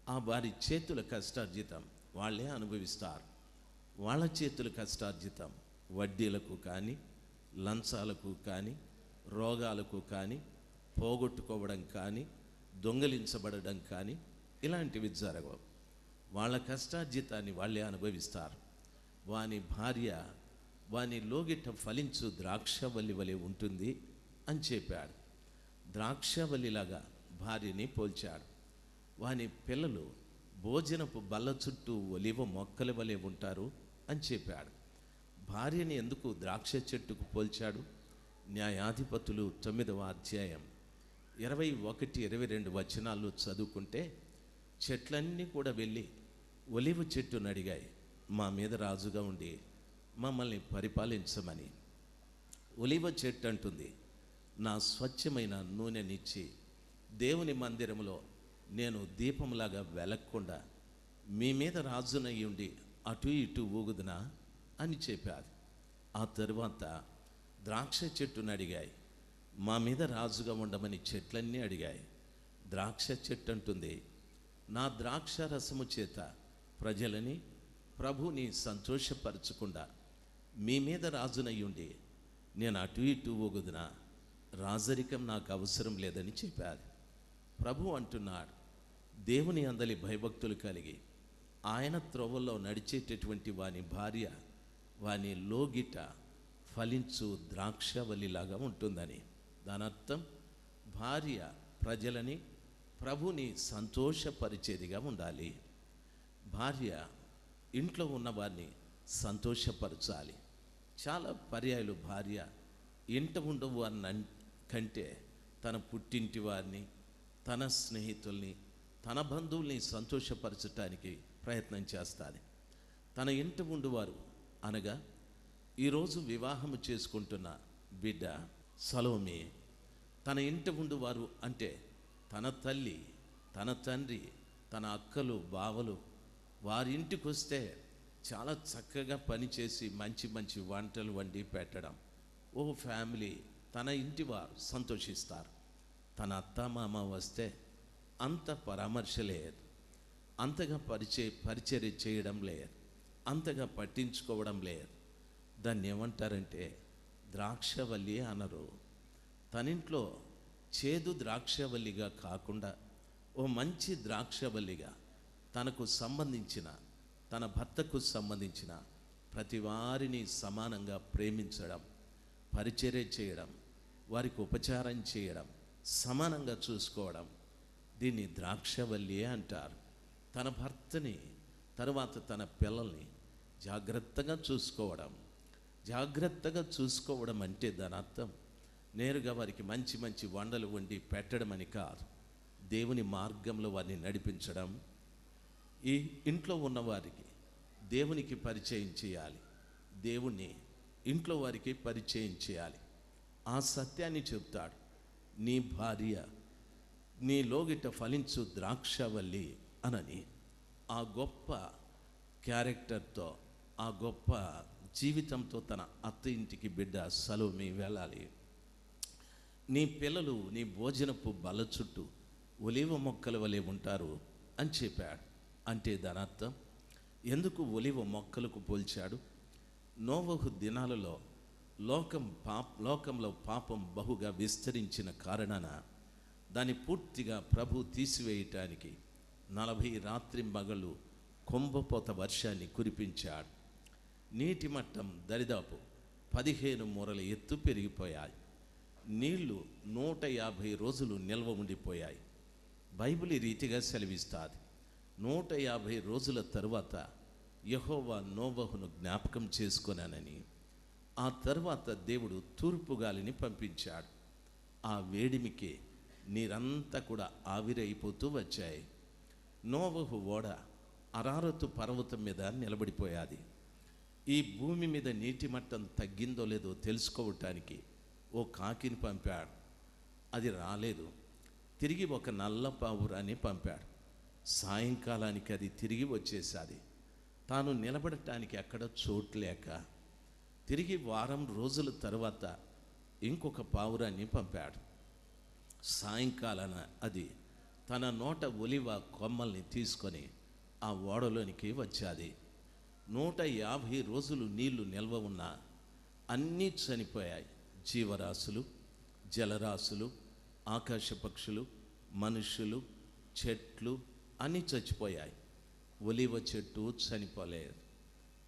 ఆ వారి చేతుల కష్టార్జితం వాళ్ళే అనుభవిస్తారు. వాళ్ళ చేతుల కష్టార్జితం వడ్డీలకు కానీ, లంచాలకు కానీ, రోగాలకు కానీ, పోగొట్టుకోవడం కానీ, దొంగలించబడడం కానీ ఇలాంటివి జరగవు. వాళ్ళ కష్టార్జితాన్ని వాళ్ళే అనుభవిస్తారు. వాని భార్య వాని లోగిట ఫలించు ద్రాక్షవల్లి వలె ఉంటుంది అని చెప్పాడు. ద్రాక్షవల్లిలాగా భార్యని పోల్చాడు. వాని పిల్లలు భోజనపు బల్ల చుట్టూ ఒలివ మొక్కల వలె ఉంటారు అని చెప్పాడు. భార్యని ఎందుకు ద్రాక్ష చెట్టుకు పోల్చాడు? న్యాయాధిపతులు 9వ అధ్యాయం 21-22 వచనాలు చదువుకుంటే చెట్లన్నీ కూడా వెళ్ళి ఒలివ చెట్టును అడిగాయి, మా మీద రాజుగా ఉండి మమ్మల్ని పరిపాలించమని. ఒలివ చెట్టు అంటుంది, నా స్వచ్ఛమైన నూనెనిచ్చి దేవుని మందిరంలో నేను దీపంలాగా వెలగకుండా మీ మీద రాజునయ్యి ఉండి అటు ఇటు ఊగుదునా అని చెప్పారు. ఆ తరువాత ద్రాక్ష చెట్టును అడిగాయి, మా మీద రాజుగా ఉండమని చెట్లన్నీ అడిగాయి. ద్రాక్ష చెట్టు అంటుంది, నా ద్రాక్ష రసము చేత ప్రజలని ప్రభుని సంతోషపరచకుండా మీ మీద రాజునయ్యుండి నేను అటు ఇటు ఊగుదునా? రాజరికం నాకు అవసరం లేదని చెప్పారు. ప్రభు అంటున్నాడు, దేవుని అందలి భయభక్తులు కలిగి ఆయన త్రోవల్లో నడిచేటటువంటి వాని భార్య వాని లోగిట ఫలించు ద్రాక్షవల్లిలాగా ఉంటుందని. దాని అర్థం భార్య ప్రజలని ప్రభుని సంతోషపరిచేదిగా ఉండాలి. భార్య ఇంట్లో ఉన్నవారిని సంతోషపరచాలి. చాలా పర్యాయాలు భార్య ఇంట ఉండవు అన్న కంటే తన పుట్టింటి వారిని, తన స్నేహితుల్ని, తన బంధువుల్ని సంతోషపరచటానికి ప్రయత్నం చేస్తుంది. తన ఇంట ఉండువారు అనగా ఈరోజు వివాహము చేసుకుంటున్న బిడ్డ సలోమి, తన ఇంట ఉండువారు అంటే తన తల్లి, తన తండ్రి, తన అక్కలు, బావలు వారింటికి వస్తే చాలా చక్కగా పనిచేసి మంచి మంచి వంటలు వండి పెట్టడం. ఓ ఫ్యామిలీ తన ఇంటి వారు సంతోషిస్తారు. తన అత్తమామ వస్తే అంత పరామర్శ లేదు, అంతగా పరిచర్య చేయడం లేదు, అంతగా పట్టించుకోవడం లేదు. దాన్ని ఏమంటారంటే ద్రాక్షవల్లి అనరు. తనింట్లో చేదు ద్రాక్షవల్లిగా కాకుండా ఓ మంచి ద్రాక్షవల్లిగా తనకు సంబంధించిన, తన భర్తకు సంబంధించిన ప్రతి వారిని సమానంగా ప్రేమించడం, పరిచర్య చేయడం, వారికి ఉపచారం చేయడం, సమానంగా చూసుకోవడం, దీన్ని ద్రాక్షవల్లి అంటారు. తన భర్తని తరువాత తన పిల్లల్ని జాగ్రత్తగా చూసుకోవడం అంటే దాని అర్థం నేరుగా వారికి మంచి మంచి వంటలు వండి పెట్టడం అని కాదు. దేవుని మార్గంలో వారిని నడిపించడం. ఈ ఇంట్లో ఉన్నవారికి దేవునికి పరిచయం చేయాలి, దేవుణ్ణి ఇంట్లో వారికి పరిచయం చేయాలి. ఆ సత్యాన్ని చెప్తాడు. నీ భార్య నీ లోగిట ఫలించు ద్రాక్షవల్లి అనని. ఆ గొప్ప క్యారెక్టర్తో, ఆ గొప్ప జీవితంతో తన అత్త ఇంటికి బిడ్డ సలోమి వెళ్ళాలి. నీ పిల్లలు నీ భోజనపు బల్ల చుట్టూ ఒలివ మొక్కల వలె ఉంటారు అని చెప్పాడు. అంటే దాని అర్థం ఎందుకు ఒలివ మొక్కలకు పోల్చాడు? నోవహు దినాలలో లోకంలో పాపం బహుగా విస్తరించిన కారణాన దాన్ని పూర్తిగా ప్రభు తీసివేయటానికి 40 రాత్రింబగళ్ళు కుంభపోత వర్షాన్ని కురిపించాడు. నీటి మట్టం దరిదాపు 15 మూరల ఎత్తు పెరిగిపోయాయి. నీళ్లు 150 రోజులు నిల్వ ఉండిపోయాయి. బైబిల్ ఈ రీతిగా సెలవిస్తుంది. 150 రోజుల తరువాత యెహోవా నోవహును జ్ఞాపకం చేసుకొనానని ఆ తరువాత దేవుడు తూర్పు గాలిని పంపించాడు. ఆ వేడిమికి నీరంతా కూడా ఆవిరైపోతూ వచ్చాయి. నోవహు ఓడ అరారతు పర్వతం మీద నిలబడిపోయాది. ఈ భూమి మీద నీటి మట్టం తగ్గిందో లేదో తెలుసుకోవటానికి ఓ కాకిని పంపాడు. అది రాలేదు. తిరిగి ఒక నల్ల పావురాన్ని పంపాడు. సాయంకాలానికి అది తిరిగి వచ్చేసాది. తాను నిలబడటానికి అక్కడ చోటు లేక తిరిగి వారం రోజుల తర్వాత ఇంకొక పావురాన్ని పంపాడు. సాయంకాలాన అది తన నోట ఒలివ కొమ్మల్ని తీసుకొని ఆ ఓడలోనికి వచ్చాది. 150 రోజులు నీళ్లు నిల్వ ఉన్నా అన్నీ చనిపోయాయి. జీవరాశులు, జలరాశులు, ఆకాశ పక్షులు, మనుషులు, చెట్లు అన్నీ చచ్చిపోయాయి. ఒలివ చెట్టు చనిపోలేదు.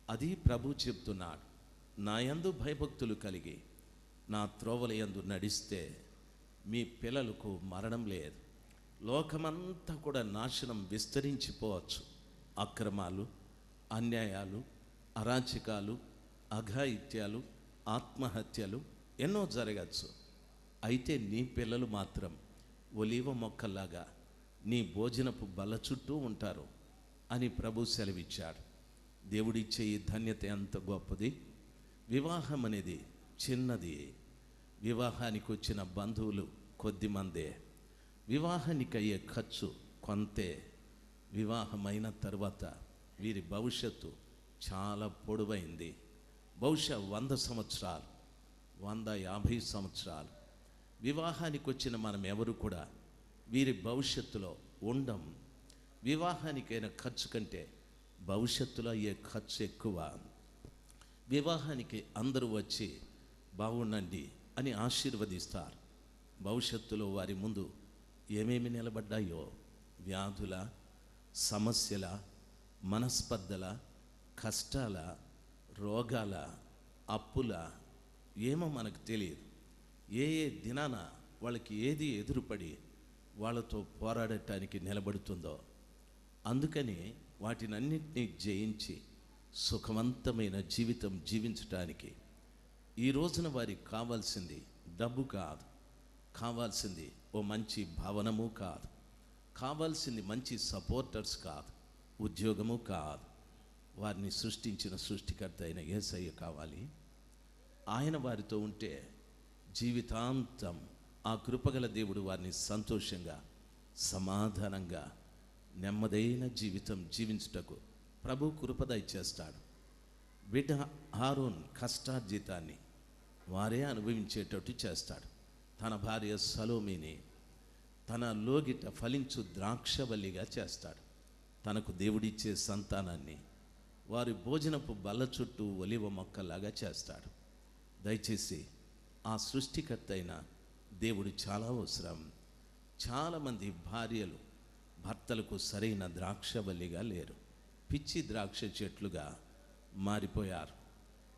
అది ప్రభు చెప్తున్నాడు, నా యందు భయభక్తులు కలిగి నా త్రోవల యందు నడిస్తే మీ పిల్లలకు మరణం లేదు. లోకమంతా కూడా నాశనం విస్తరించిపోవచ్చు. అక్రమాలు, అన్యాయాలు, అరాచకాలు, అఘాయిత్యాలు, ఆత్మహత్యలు ఎన్నో జరగచ్చు. అయితే నీ పిల్లలు మాత్రం ఒలీవ మొక్కల్లాగా నీ భోజనపు బల్ల చుట్టూ ఉంటారు అని ప్రభు సెలవిచ్చాడు. దేవుడిచ్చే ఈ ధన్యత ఎంత గొప్పది! వివాహం అనేది చిన్నది. వివాహానికి వచ్చిన బంధువులు కొద్దిమందే. వివాహానికి అయ్యే ఖర్చు కొంతే. వివాహమైన తర్వాత వీరి భవిష్యత్తు చాలా పొడవైంది. బహుశా 100 సంవత్సరాలు, 150 సంవత్సరాలు. వివాహానికి వచ్చిన మనం ఎవరు కూడా వీరి భవిష్యత్తులో ఉండం. వివాహానికైన ఖర్చు కంటే భవిష్యత్తులో అయ్యే ఖర్చు ఎక్కువ. వివాహానికి అందరూ వచ్చి బాగుండండి అని ఆశీర్వదిస్తారు. భవిష్యత్తులో వారి ముందు ఏమేమి నిలబడ్డాయో, వ్యాధుల, సమస్యల, మనస్పర్ధల, కష్టాల, రోగాల, అప్పుల, ఏమో మనకు తెలియదు. ఏ దినాన వాళ్ళకి ఏది ఎదురుపడి వాళ్ళతో పోరాడటానికి నిలబడుతుందో. అందుకని వాటినన్నింటినీ జయించి సుఖవంతమైన జీవితం జీవించటానికి ఈ రోజున వారికి కావాల్సింది డబ్బు కాదు, కావాల్సింది ఓ మంచి భవనము కాదు, కావాల్సింది మంచి సపోర్టర్స్ కాదు, ఉద్యోగము కాదు. వారిని సృష్టించిన సృష్టికర్త అయిన యేసయ్య కావాలి. ఆయన వారితో ఉంటే జీవితాంతం ఆ కృపగల దేవుడు వారిని సంతోషంగా, సమాధానంగా, నెమ్మదైన జీవితం జీవించుటకు ప్రభు కృప దయచేస్తాడు. బిడ్డ ఆరోన్ కష్టార్జితాన్ని వారే అనుభవించేటట్టు చేస్తాడు. తన భార్య సలోమిని తన లోగిట ఫలించు ద్రాక్షవల్లిగా చేస్తాడు. తనకు దేవుడిచ్చే సంతానాన్ని వారి భోజనపు బల్ల చుట్టూ ఒలివ మొక్కలాగా చేస్తాడు. దయచేసి ఆ సృష్టికర్త అయిన దేవుడు చాలా అవసరం. చాలామంది భార్యలు భర్తలకు సరైన ద్రాక్షవల్లిగా లేరు, పిచ్చి ద్రాక్ష చెట్లుగా మారిపోయారు.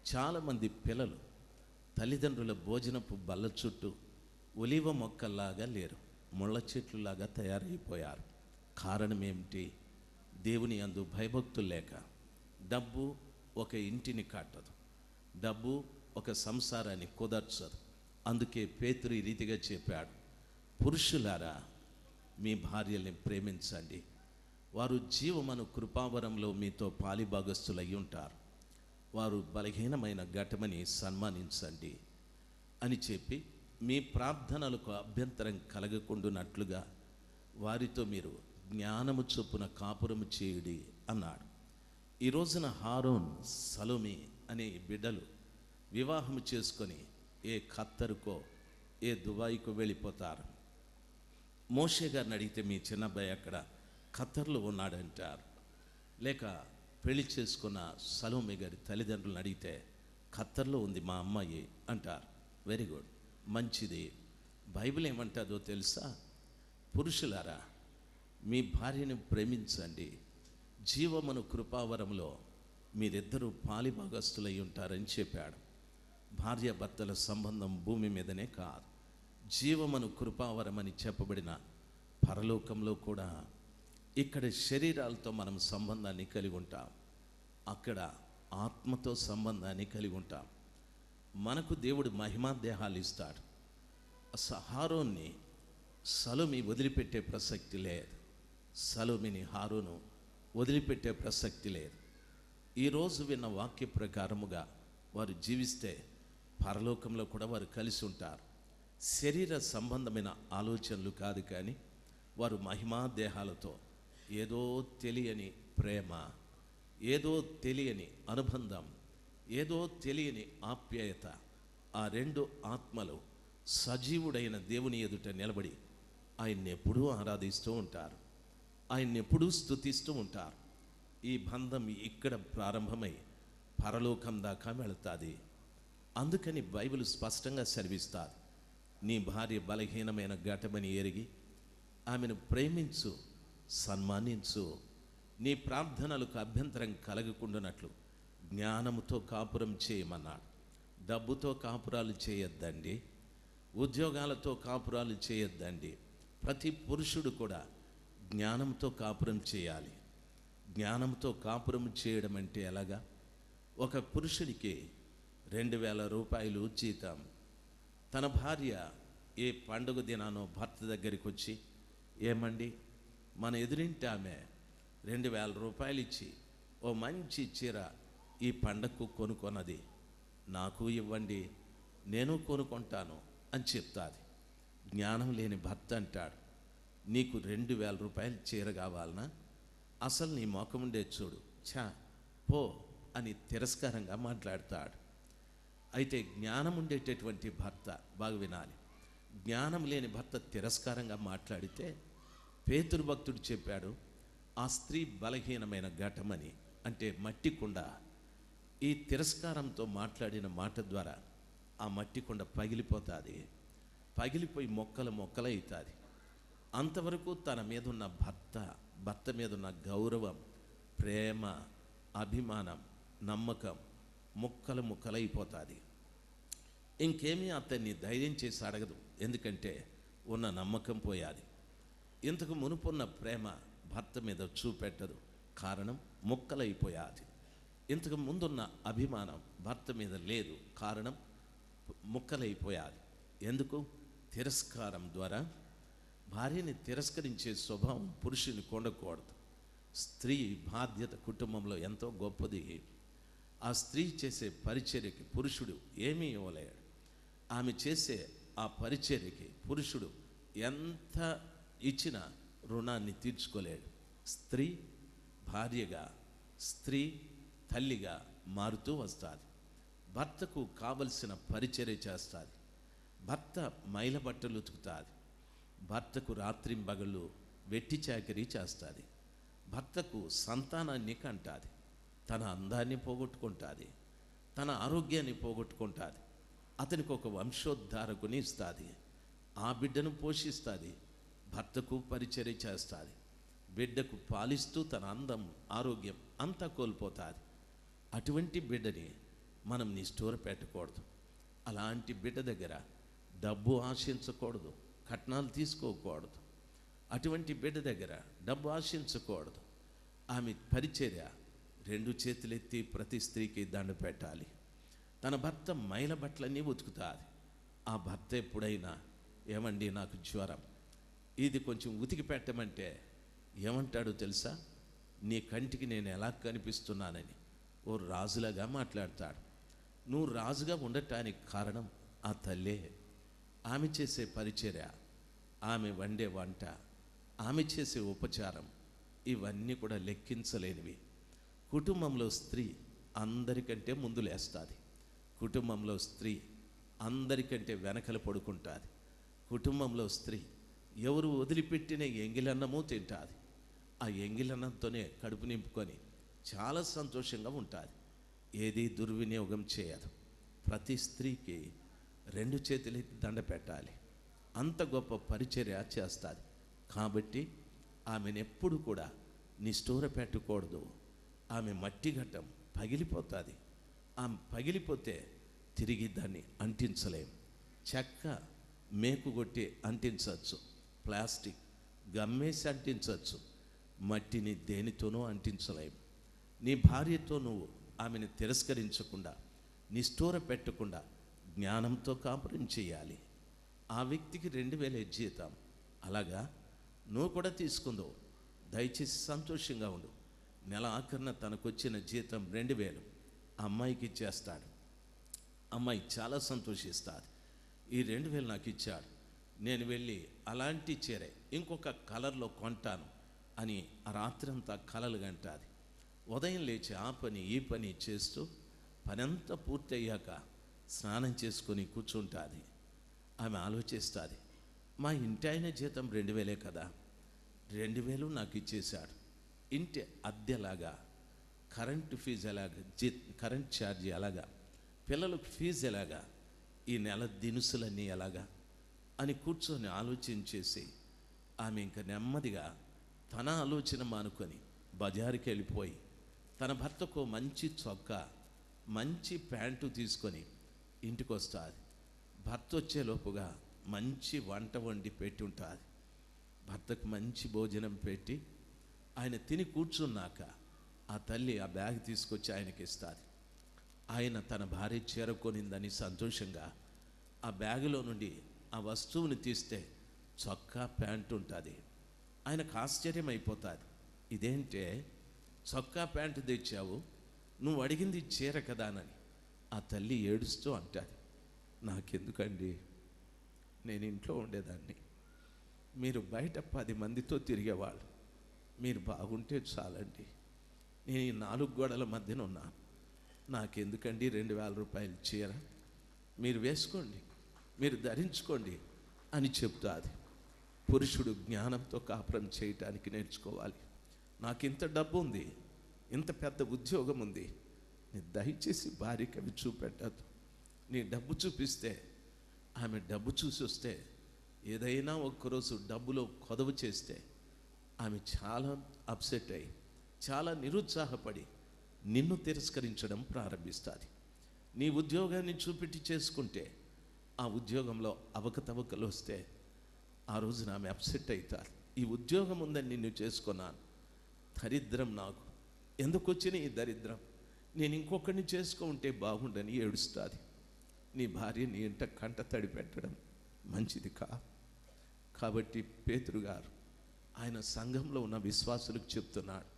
చాలామంది పిల్లలు తల్లిదండ్రుల భోజనపు బల్ల చుట్టూ ఒలివ మొక్కల్లాగా లేరు, ముళ్ళ చెట్లులాగా తయారైపోయారు. కారణం ఏమిటి? దేవుని యందు భయభక్తులు లేక. డబ్బు ఒక ఇంటిని కట్టదు, డబ్బు ఒక సంసారాన్ని కుదర్చదు. అందుకే పేతురు ఈ రీతిగా చెప్పాడు, పురుషులారా మీ భార్యల్ని ప్రేమించండి, వారు జీవమను కృపావరంలో మీతో పాలిభాగస్తులై ఉంటారు, వారు బలహీనమైన ఘటమని సన్మానించండి అని చెప్పి మీ ప్రార్థనలకు అభ్యంతరం కలగకుండానట్లుగా వారితో మీరు జ్ఞానము చొప్పున కాపురము చేయుడి అన్నాడు. ఈ రోజున హారోన్, సలోమి అనే బిడ్డలు వివాహము చేసుకొని ఏ ఖత్తరుకో ఏ దుబాయ్కో వెళ్ళిపోతారు. మోషే గారిని అడిగితే మీ చిన్నబ్బాయి అక్కడ ఖత్తర్లో ఉన్నాడంటారు. లేక పెళ్లి చేసుకున్న సలోమి గారి తల్లిదండ్రులను అడిగితే ఖత్తర్లో ఉంది మా అమ్మాయి అంటారు. వెరీ గుడ్, మంచిది. బైబిల్ ఏమంటుందో తెలుసా? పురుషులారా, మీ భార్యను ప్రేమించండి, జీవమును కృపావరంలో మీరిద్దరూ పాలిభాగస్తులై ఉంటారని చెప్పాడు. భార్యాభర్తల సంబంధం భూమి మీదనే కాదు, జీవమును కృపావరం అని చెప్పబడిన పరలోకంలో కూడా ఇక్కడ శరీరాలతో మనం సంబంధాన్ని కలిగి ఉంటాం, అక్కడ ఆత్మతో సంబంధాన్ని కలిగి ఉంటాం. మనకు దేవుడు మహిమా దేహాలు ఇస్తాడు. హారోన్ని సలోమి వదిలిపెట్టే ప్రసక్తి లేదు, సలోమిని హారోను వదిలిపెట్టే ప్రసక్తి లేదు. ఈరోజు విన్న వాక్య ప్రకారముగా వారు జీవిస్తే పరలోకంలో కూడా వారు కలిసి ఉంటారు. శరీర సంబంధమైన ఆలోచనలు కాదు, కానీ వారు మహిమా దేహాలతో ఏదో తెలియని ప్రేమ, ఏదో తెలియని అనుబంధం, ఏదో తెలియని ఆప్యాయత, ఆ రెండు ఆత్మలు సజీవుడైన దేవుని ఎదుట నిలబడి ఆయన్ని ఎప్పుడూ ఆరాధిస్తూ ఉంటారు, ఆయన్ని ఎప్పుడూ స్తుతిస్తూ ఉంటారు. ఈ బంధం ఇక్కడ ప్రారంభమై పరలోకం దాకా వెళుతుంది. అందుకని బైబిల్ స్పష్టంగా సెలవిస్తారు, నీ భార్య బలహీనమైన ఘటమని ఎరిగి ఆమెను ప్రేమించు, సన్మానించు, నీ ప్రార్థనలకు అభ్యంతరం కలగకుండానట్లు జ్ఞానముతో కాపురం చేయమన్నాడు. డబ్బుతో కాపురాలు చేయొద్దండి, ఉద్యోగాలతో కాపురాలు చేయొద్దండి. ప్రతి పురుషుడు కూడా జ్ఞానంతో కాపురం చేయాలి. జ్ఞానంతో కాపురం చేయడం అంటే ఎలాగా? ఒక పురుషుడికి 2000 రూపాయలు జీతం. తన భార్య ఏ పండుగ దినానో భర్త దగ్గరికి వచ్చి, ఏమండి, మన ఎదురింటి ఆమె 2000 రూపాయలు ఇచ్చి ఓ మంచి చీర ఈ పండగకు కొనుక్కొన్నది, నాకు ఇవ్వండి, నేను కొనుక్కుంటాను అని చెప్తాది. జ్ఞానం లేని భర్త అంటాడు, నీకు 2000 రూపాయలు చీర కావాలనా? అసలు నీ మొఖం ఉండే చూడు, ఛా పో అని తిరస్కారంగా మాట్లాడతాడు. అయితే జ్ఞానం ఉండేటటువంటి భర్త, బాగా వినాలి, జ్ఞానం లేని భర్త తిరస్కారంగా మాట్లాడితే పేతురు భక్తుడు చెప్పాడు, ఆ స్త్రీ బలహీనమైన ఘటమని, అంటే మట్టి కుండ. ఈ తిరస్కారంతో మాట్లాడిన మాట ద్వారా ఆ మట్టి కుండ పగిలిపోతుంది, పగిలిపోయి మొక్కలవుతుంది. అంతవరకు తన మీద ఉన్న భర్త మీద ఉన్న గౌరవం, ప్రేమ, అభిమానం, నమ్మకం ముక్కలైపోతుంది. ఇంకేమీ అతన్ని ధైర్యం చేసి అడగదు, ఎందుకంటే ఉన్న నమ్మకం పోయాది. ఇంతకు మునుపున్న ప్రేమ భర్త మీద చూపెట్టదు, కారణం ముక్కలైపోయాది. ఇంతకు ముందున్న అభిమానం భర్త మీద లేదు, కారణం ముక్కలైపోయాది. ఎందుకు? తిరస్కారం ద్వారా. భార్యని తిరస్కరించే స్వభావం పురుషుని ఉండకూడదు. స్త్రీ బాధ్యత కుటుంబంలో ఎంతో గొప్పది. ఆ స్త్రీ చేసే పరిచర్యకి పురుషుడు ఏమీ ఇవ్వలేడు. ఆమె చేసే ఆ పరిచర్యకి పురుషుడు ఎంత ఇచ్చినా రుణాన్ని తీర్చుకోలేడు. స్త్రీ భార్యగా, స్త్రీ తల్లిగా మారుతూ వస్తుంది. భర్తకు కావలసిన పరిచర్య చేస్తుంది. భర్త మైల బట్టలు ఉతుకుతుంది. భర్తకు రాత్రింబగళ్ళు వెట్టి చాకిరీ చేస్తుంది. భర్తకు సంతానాన్ని కంటుంది. తన అందాన్ని పోగొట్టుకుంటుంది, తన ఆరోగ్యాన్ని పోగొట్టుకుంటుంది. అతనికి ఒక వంశోద్ధారకుని ఇస్తుంది, ఆ బిడ్డను పోషిస్తుంది, భర్తకు పరిచర్య చేస్తుంది. బిడ్డకు పాలిస్తూ తన అందం, ఆరోగ్యం అంతా కోల్పోతుంది. అటువంటి బిడ్డని మనం నిష్ఠూర పెట్టకూడదు. అలాంటి బిడ్డ దగ్గర డబ్బు ఆశించకూడదు, కట్నాలు తీసుకోకూడదు. అటువంటి బిడ్డ దగ్గర డబ్బు ఆశించకూడదు. ఆమె పరిచర్య 2 చేతులెత్తి ప్రతి స్త్రీకి దండ పెట్టాలి. తన భర్త మైల బట్టలన్నీ ఉతుకుతుంది. ఆ భర్త ఎప్పుడైనా, ఏమండి నాకు జ్వరం, ఇది కొంచెం ఉతికి పెట్టమంటే ఏమంటాడో తెలుసా? నీ కంటికి నేను ఎలా కనిపిస్తున్నానని ఓ రాజులాగా మాట్లాడతాడు. నువ్వు రాజుగా ఉండటానికి కారణం ఆ తల్లే. ఆమె చేసే పరిచర్య, ఆమె వండే వంట, ఆమె చేసే ఉపచారం, ఇవన్నీ కూడా లెక్కించలేనివి. కుటుంబంలో స్త్రీ అందరికంటే ముందు లేస్తుంది. కుటుంబంలో స్త్రీ అందరికంటే వెనకలు పడుకుంటుంది. కుటుంబంలో స్త్రీ ఎవరు వదిలిపెట్టిన ఎంగిలన్నము తింటుంది. ఆ ఎంగిలన్నంతోనే కడుపు నింపుకొని చాలా సంతోషంగా ఉంటుంది. ఏది దుర్వినియోగం చేయదు. ప్రతి స్త్రీకి 2 చేతులెత్తి దండ పెట్టాలి. అంత గొప్ప పరిచర్య చేస్తుంది. కాబట్టి ఆమెను ఎప్పుడు కూడా నిష్ఠూర పెట్టకూడదు. ఆమె మట్టి ఘట్టం పగిలిపోతుంది. ఆమె పగిలిపోతే తిరిగి దాన్ని అంటించలేం. చెక్క మేకు కొట్టి అంటించవచ్చు, ప్లాస్టిక్ గమ్మేసి అంటించవచ్చు, మట్టిని దేనితోనూ అంటించలేం. నీ భార్యతో నువ్వు ఆమెను తిరస్కరించకుండా, నిష్ఠూర పెట్టకుండా జ్ఞానంతో కాపురం చేయాలి. ఆ వ్యక్తికి 2000 జీతం, అలాగా నువ్వు కూడా తీసుకుందో దయచేసి సంతోషంగా ఉండు. నెల ఆఖరిన తనకొచ్చిన జీతం 2000 అమ్మాయికి ఇచ్చేస్తాడు. అమ్మాయి చాలా సంతోషిస్తుంది. ఈ 2000 నాకు ఇచ్చాడు, నేను వెళ్ళి అలాంటి చీరే ఇంకొక కలర్లో కొంటాను అని ఆ రాత్రంతా కలలు గంటాది. ఉదయం లేచి ఆ పని ఈ పని చేస్తూ పనంతా పూర్తయ్యాక స్నానం చేసుకొని కూర్చుంటుంది. ఆమె ఆలోచిస్తుంది, మా ఇంటి ఆయన జీతం 2000 కదా, 2000 నాకు ఇచ్చేశాడు. ఇంటి అద్దెలాగా, కరెంటు ఫీజు ఎలాగా, కరెంట్ ఛార్జీ ఎలాగా, పిల్లలకు ఫీజు ఎలాగా, ఈ నెల దినుసులన్నీ ఎలాగా అని కూర్చొని ఆలోచించేసి ఆమె ఇంకా నెమ్మదిగా తన ఆలోచన మానుకొని బజారుకి వెళ్ళిపోయి తన భర్తకు మంచి చొక్కా, మంచి ప్యాంటు తీసుకొని ఇంటికి వస్తుంది. భర్త వచ్చేలోపుగా మంచి వంట వండి పెట్టి ఉంటుంది. భర్తకు మంచి భోజనం పెట్టి ఆయన తిని కూర్చున్నాక ఆ తల్లి ఆ బ్యాగ్ తీసుకొచ్చి ఆయనకి ఇస్తుంది. ఆయన తన భార్య చేరుకొనిందని సంతోషంగా ఆ బ్యాగులో నుండి ఆ వస్తువుని తీస్తే చొక్కా ప్యాంటు ఉంటుంది. ఆయనకు ఆశ్చర్యం అయిపోతుంది, ఇదేంటే చొక్కా ప్యాంటు తెచ్చావు, నువ్వు అడిగింది చీర కదానని. ఆ తల్లి ఏడుస్తూ అంటుంది, నాకెందుకండి, నేను ఇంట్లో ఉండేదాన్ని, మీరు బయట 10 మందితో తిరిగేవాళ్ళు, మీరు బాగుంటే చాలండి, నేను ఈ 4 గోడల మధ్యన ఉన్నాను, నాకెందుకండి 2000 రూపాయలు చీర, మీరు వేసుకోండి, మీరు ధరించుకోండి అని చెప్తాది. పురుషుడు జ్ఞానంతో కాపురం చేయటానికి నేర్చుకోవాలి. నాకు ఇంత డబ్బు ఉంది, ఇంత పెద్ద ఉద్యోగం ఉంది, నీ దయచేసి భార్యకి అవి చూపెట్టద్దు. నీ డబ్బు చూపిస్తే, ఆమె డబ్బు చూసి వస్తే, ఏదైనా ఒక్కరోజు డబ్బులో కొదవ చేస్తే ఆమె చాలా అప్సెట్ అయ్యి చాలా నిరుత్సాహపడి నిన్ను తిరస్కరించడం ప్రారంభిస్తుంది. నీ ఉద్యోగాన్ని చూపెట్టి చేసుకుంటే ఆ ఉద్యోగంలో అవకతవకలు వస్తే ఆ రోజున ఆమె అప్సెట్ అవుతారు. ఈ ఉద్యోగం ఉందని నిన్ను చేసుకున్నాను, దరిద్రం నాకు, ఎందుకు వచ్చిన ఈ దరిద్రం, నేను ఇంకొకరిని చేసుకుంటే బాగుండని ఏడుస్తుంది. నీ భార్య నీ ఇంట కంట తడి పెట్టడం మంచిది కాబట్టి పేతురు గారు ఆయన సంఘంలో ఉన్న విశ్వాసులకు చెప్తున్నాడు,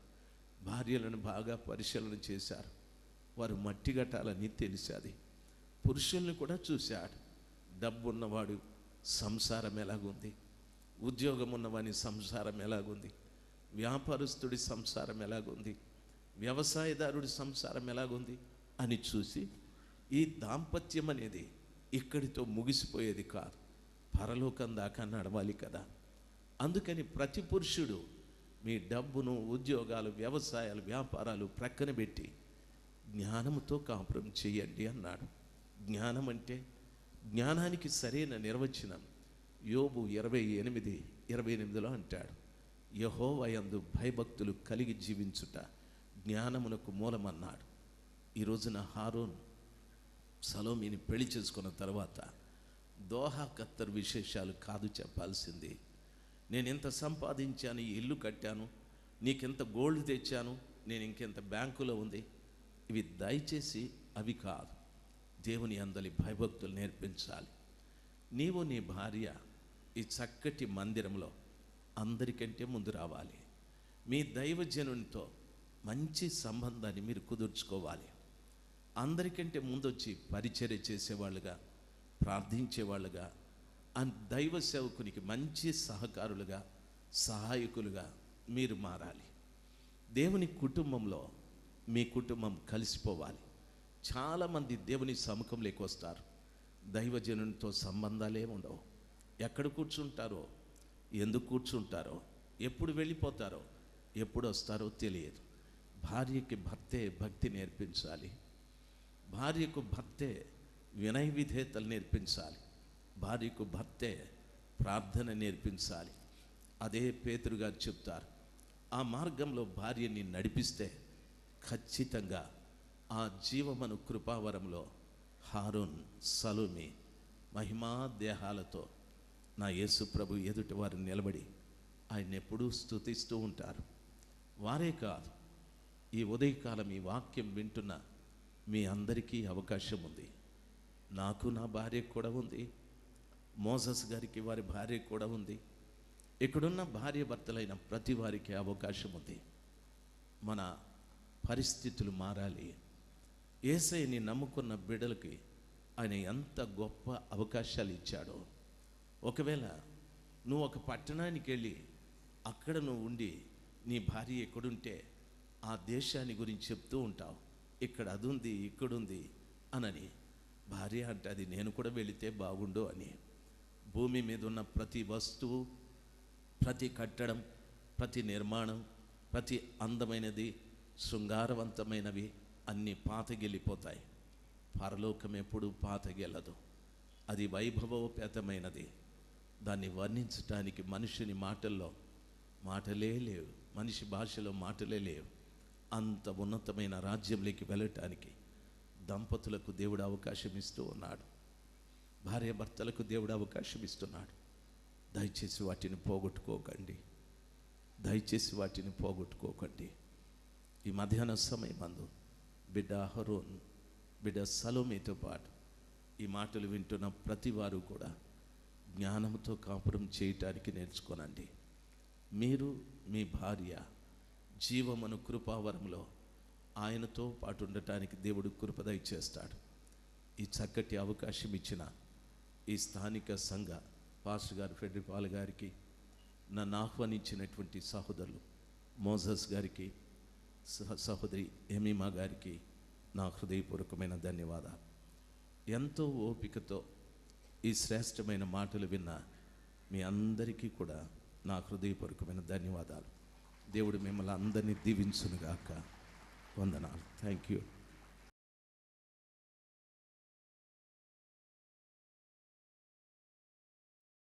భార్యలను బాగా పరిశీలన చేశారు, వారు మట్టి గట్టాలని తెలిసేది. పురుషుల్ని కూడా చూశాడు, డబ్బు ఉన్నవాడు సంసారం ఎలాగుంది, ఉద్యోగం ఉన్నవాని సంసారం ఎలాగుంది, వ్యాపారస్తుడి సంసారం ఎలాగుంది, వ్యవసాయదారుడి సంసారం ఎలాగుంది అని చూసి, ఈ దాంపత్యం అనేది ఇక్కడితో ముగిసిపోయేది కాదు, పరలోకం దాకా నడవాలి కదా. అందుకని ప్రతి పురుషుడు మీ డబ్బును, ఉద్యోగాలు, వ్యవసాయాలు, వ్యాపారాలు ప్రక్కన పెట్టి జ్ఞానంతో కాపురం చేయండి అన్నాడు. జ్ఞానం అంటే, జ్ఞానానికి సరైన నిర్వచనం యోబు 28:28లో అంటాడు, యెహోవా యందు భయభక్తులు కలిగి జీవించుట జ్ఞానమునకు మూలమన్నాడు. ఈ రోజున హారూన్ సలోమిని పెళ్లి చేసుకున్న తర్వాత దోహా ఖత్తర్ విశేషాలు కాదు చెప్పాల్సింది. నేను ఎంత సంపాదించాను, ఈ ఇల్లు కట్టాను, నీకెంత గోల్డ్ తెచ్చాను, నేను ఇంకెంత బ్యాంకులో ఉంది, ఇవి దయచేసి అవి కాదు. దేవుని అందలి భయభక్తులు నేర్పించాలి. నీవు నీ భార్య ఈ చక్కటి మందిరంలో అందరికంటే ముందు రావాలి. మీ దైవజనునితో మంచి సంబంధాన్ని మీరు కుదుర్చుకోవాలి. అందరికంటే ముందొచ్చి పరిచర్య చేసేవాళ్ళుగా, ప్రార్థించేవాళ్ళుగా, దైవ సేవకునికి మంచి సహకారులుగా, సహాయకులుగా మీరు మారాలి. దేవుని కుటుంబంలో మీ కుటుంబం కలిసిపోవాలి. చాలామంది దేవుని సముఖంలోకి వస్తారు, దైవజనునితో సంబంధాలే ఉండవు. ఎక్కడ కూర్చుంటారో, ఎందుకు కూర్చుంటారో, ఎప్పుడు వెళ్ళిపోతారో, ఎప్పుడు వస్తారో తెలియదు. భార్యకి భర్తే భక్తి నేర్పించాలి, భార్యకు భర్తే వినయ విధేయతలు నేర్పించాలి, భార్యకు భర్తే ప్రార్థన నేర్పించాలి. అదే పేతురు గారు చెప్తారు, ఆ మార్గంలో భార్యని నడిపిస్తే ఖచ్చితంగా ఆ జీవమను కృపావరంలో హారూన్, సలోమి మహిమా దేహాలతో నా యేసు ప్రభు ఎదుటి వారు నిలబడి ఆయన ఎప్పుడూ స్తుతిస్తూ ఉంటారు. వారే కాదు, ఈ ఉదయకాలం ఈ వాక్యం వింటున్న మీ అందరికీ అవకాశం ఉంది. నాకు నా భార్య కూడా ఉంది, మోసస్ గారికి వారి భార్య కూడా ఉంది. ఇక్కడున్న భార్య భర్తలైన ప్రతి వారికి అవకాశం ఉంది. మన పరిస్థితులు మారాలి. యేసయ్యని నమ్ముకున్న బిడ్డలకి ఆయన ఎంత గొప్ప అవకాశాలు ఇచ్చాడో. ఒకవేళ నువ్వు ఒక పట్టణానికి వెళ్ళి అక్కడ నువ్వు ఉండి నీ భార్య ఎక్కడుంటే ఆ దేశాన్ని గురించి చెప్తూ ఉంటావు, ఇక్కడ అది ఉంది, ఇక్కడుంది అనని. భార్య అంటే అది నేను కూడా వెళితే బాగుండు అని. భూమి మీద ఉన్న ప్రతి వస్తువు, ప్రతి కట్టడం, ప్రతి నిర్మాణం, ప్రతి అందమైనది, శృంగారవంతమైనవి అన్నీ పాతగిలిపోతాయి. పరలోకం ఎప్పుడూ పాతగెలదు. అది వైభవోపేతమైనది. దాన్ని వర్ణించటానికి మనుషుని మాటల్లో మాటలే లేవు, మనిషి భాషలో మాటలే లేవు. అంత ఉన్నతమైన రాజ్యంలోకి వెళ్ళటానికి దంపతులకు దేవుడు అవకాశం ఇస్తూ ఉన్నాడు, భార్యాభర్తలకు దేవుడు అవకాశం ఇస్తున్నాడు. దయచేసి వాటిని పోగొట్టుకోకండి, దయచేసి వాటిని పోగొట్టుకోకండి. ఈ మధ్యాహ్న సమయమందు బిడ్డ హరోన్, బిడ్డ సలోమితో పాటు ఈ మాటలు వింటున్న ప్రతి వారు కూడా జ్ఞానంతో కాపురం చేయటానికి నేర్చుకోనండి. మీరు మీ భార్య జీవమను కృపావరంలో ఆయనతో పాటు ఉండటానికి దేవుడు కృప దయచేస్తాడు. ఈ చక్కటి అవకాశం ఇచ్చిన ఈ స్థానిక సంఘ పాస్టర్ గారు ఫెడ్రిక్ పాల్ గారికి, నన్ను ఆహ్వానించినటువంటి సహోదరులు మోసస్ గారికి, సహోదరి ఎమీమా గారికి నా హృదయపూర్వకమైన ధన్యవాదాలు. ఎంతో ఓపికతో ఈ శ్రేష్టమైన మాటలు విన్న మీ అందరికీ కూడా నా హృదయపూర్వకమైన ధన్యవాదాలు. దేవుడు మిమ్మల్ని అందరినీ దీవించునుగాక. వందనాలు. Thank you.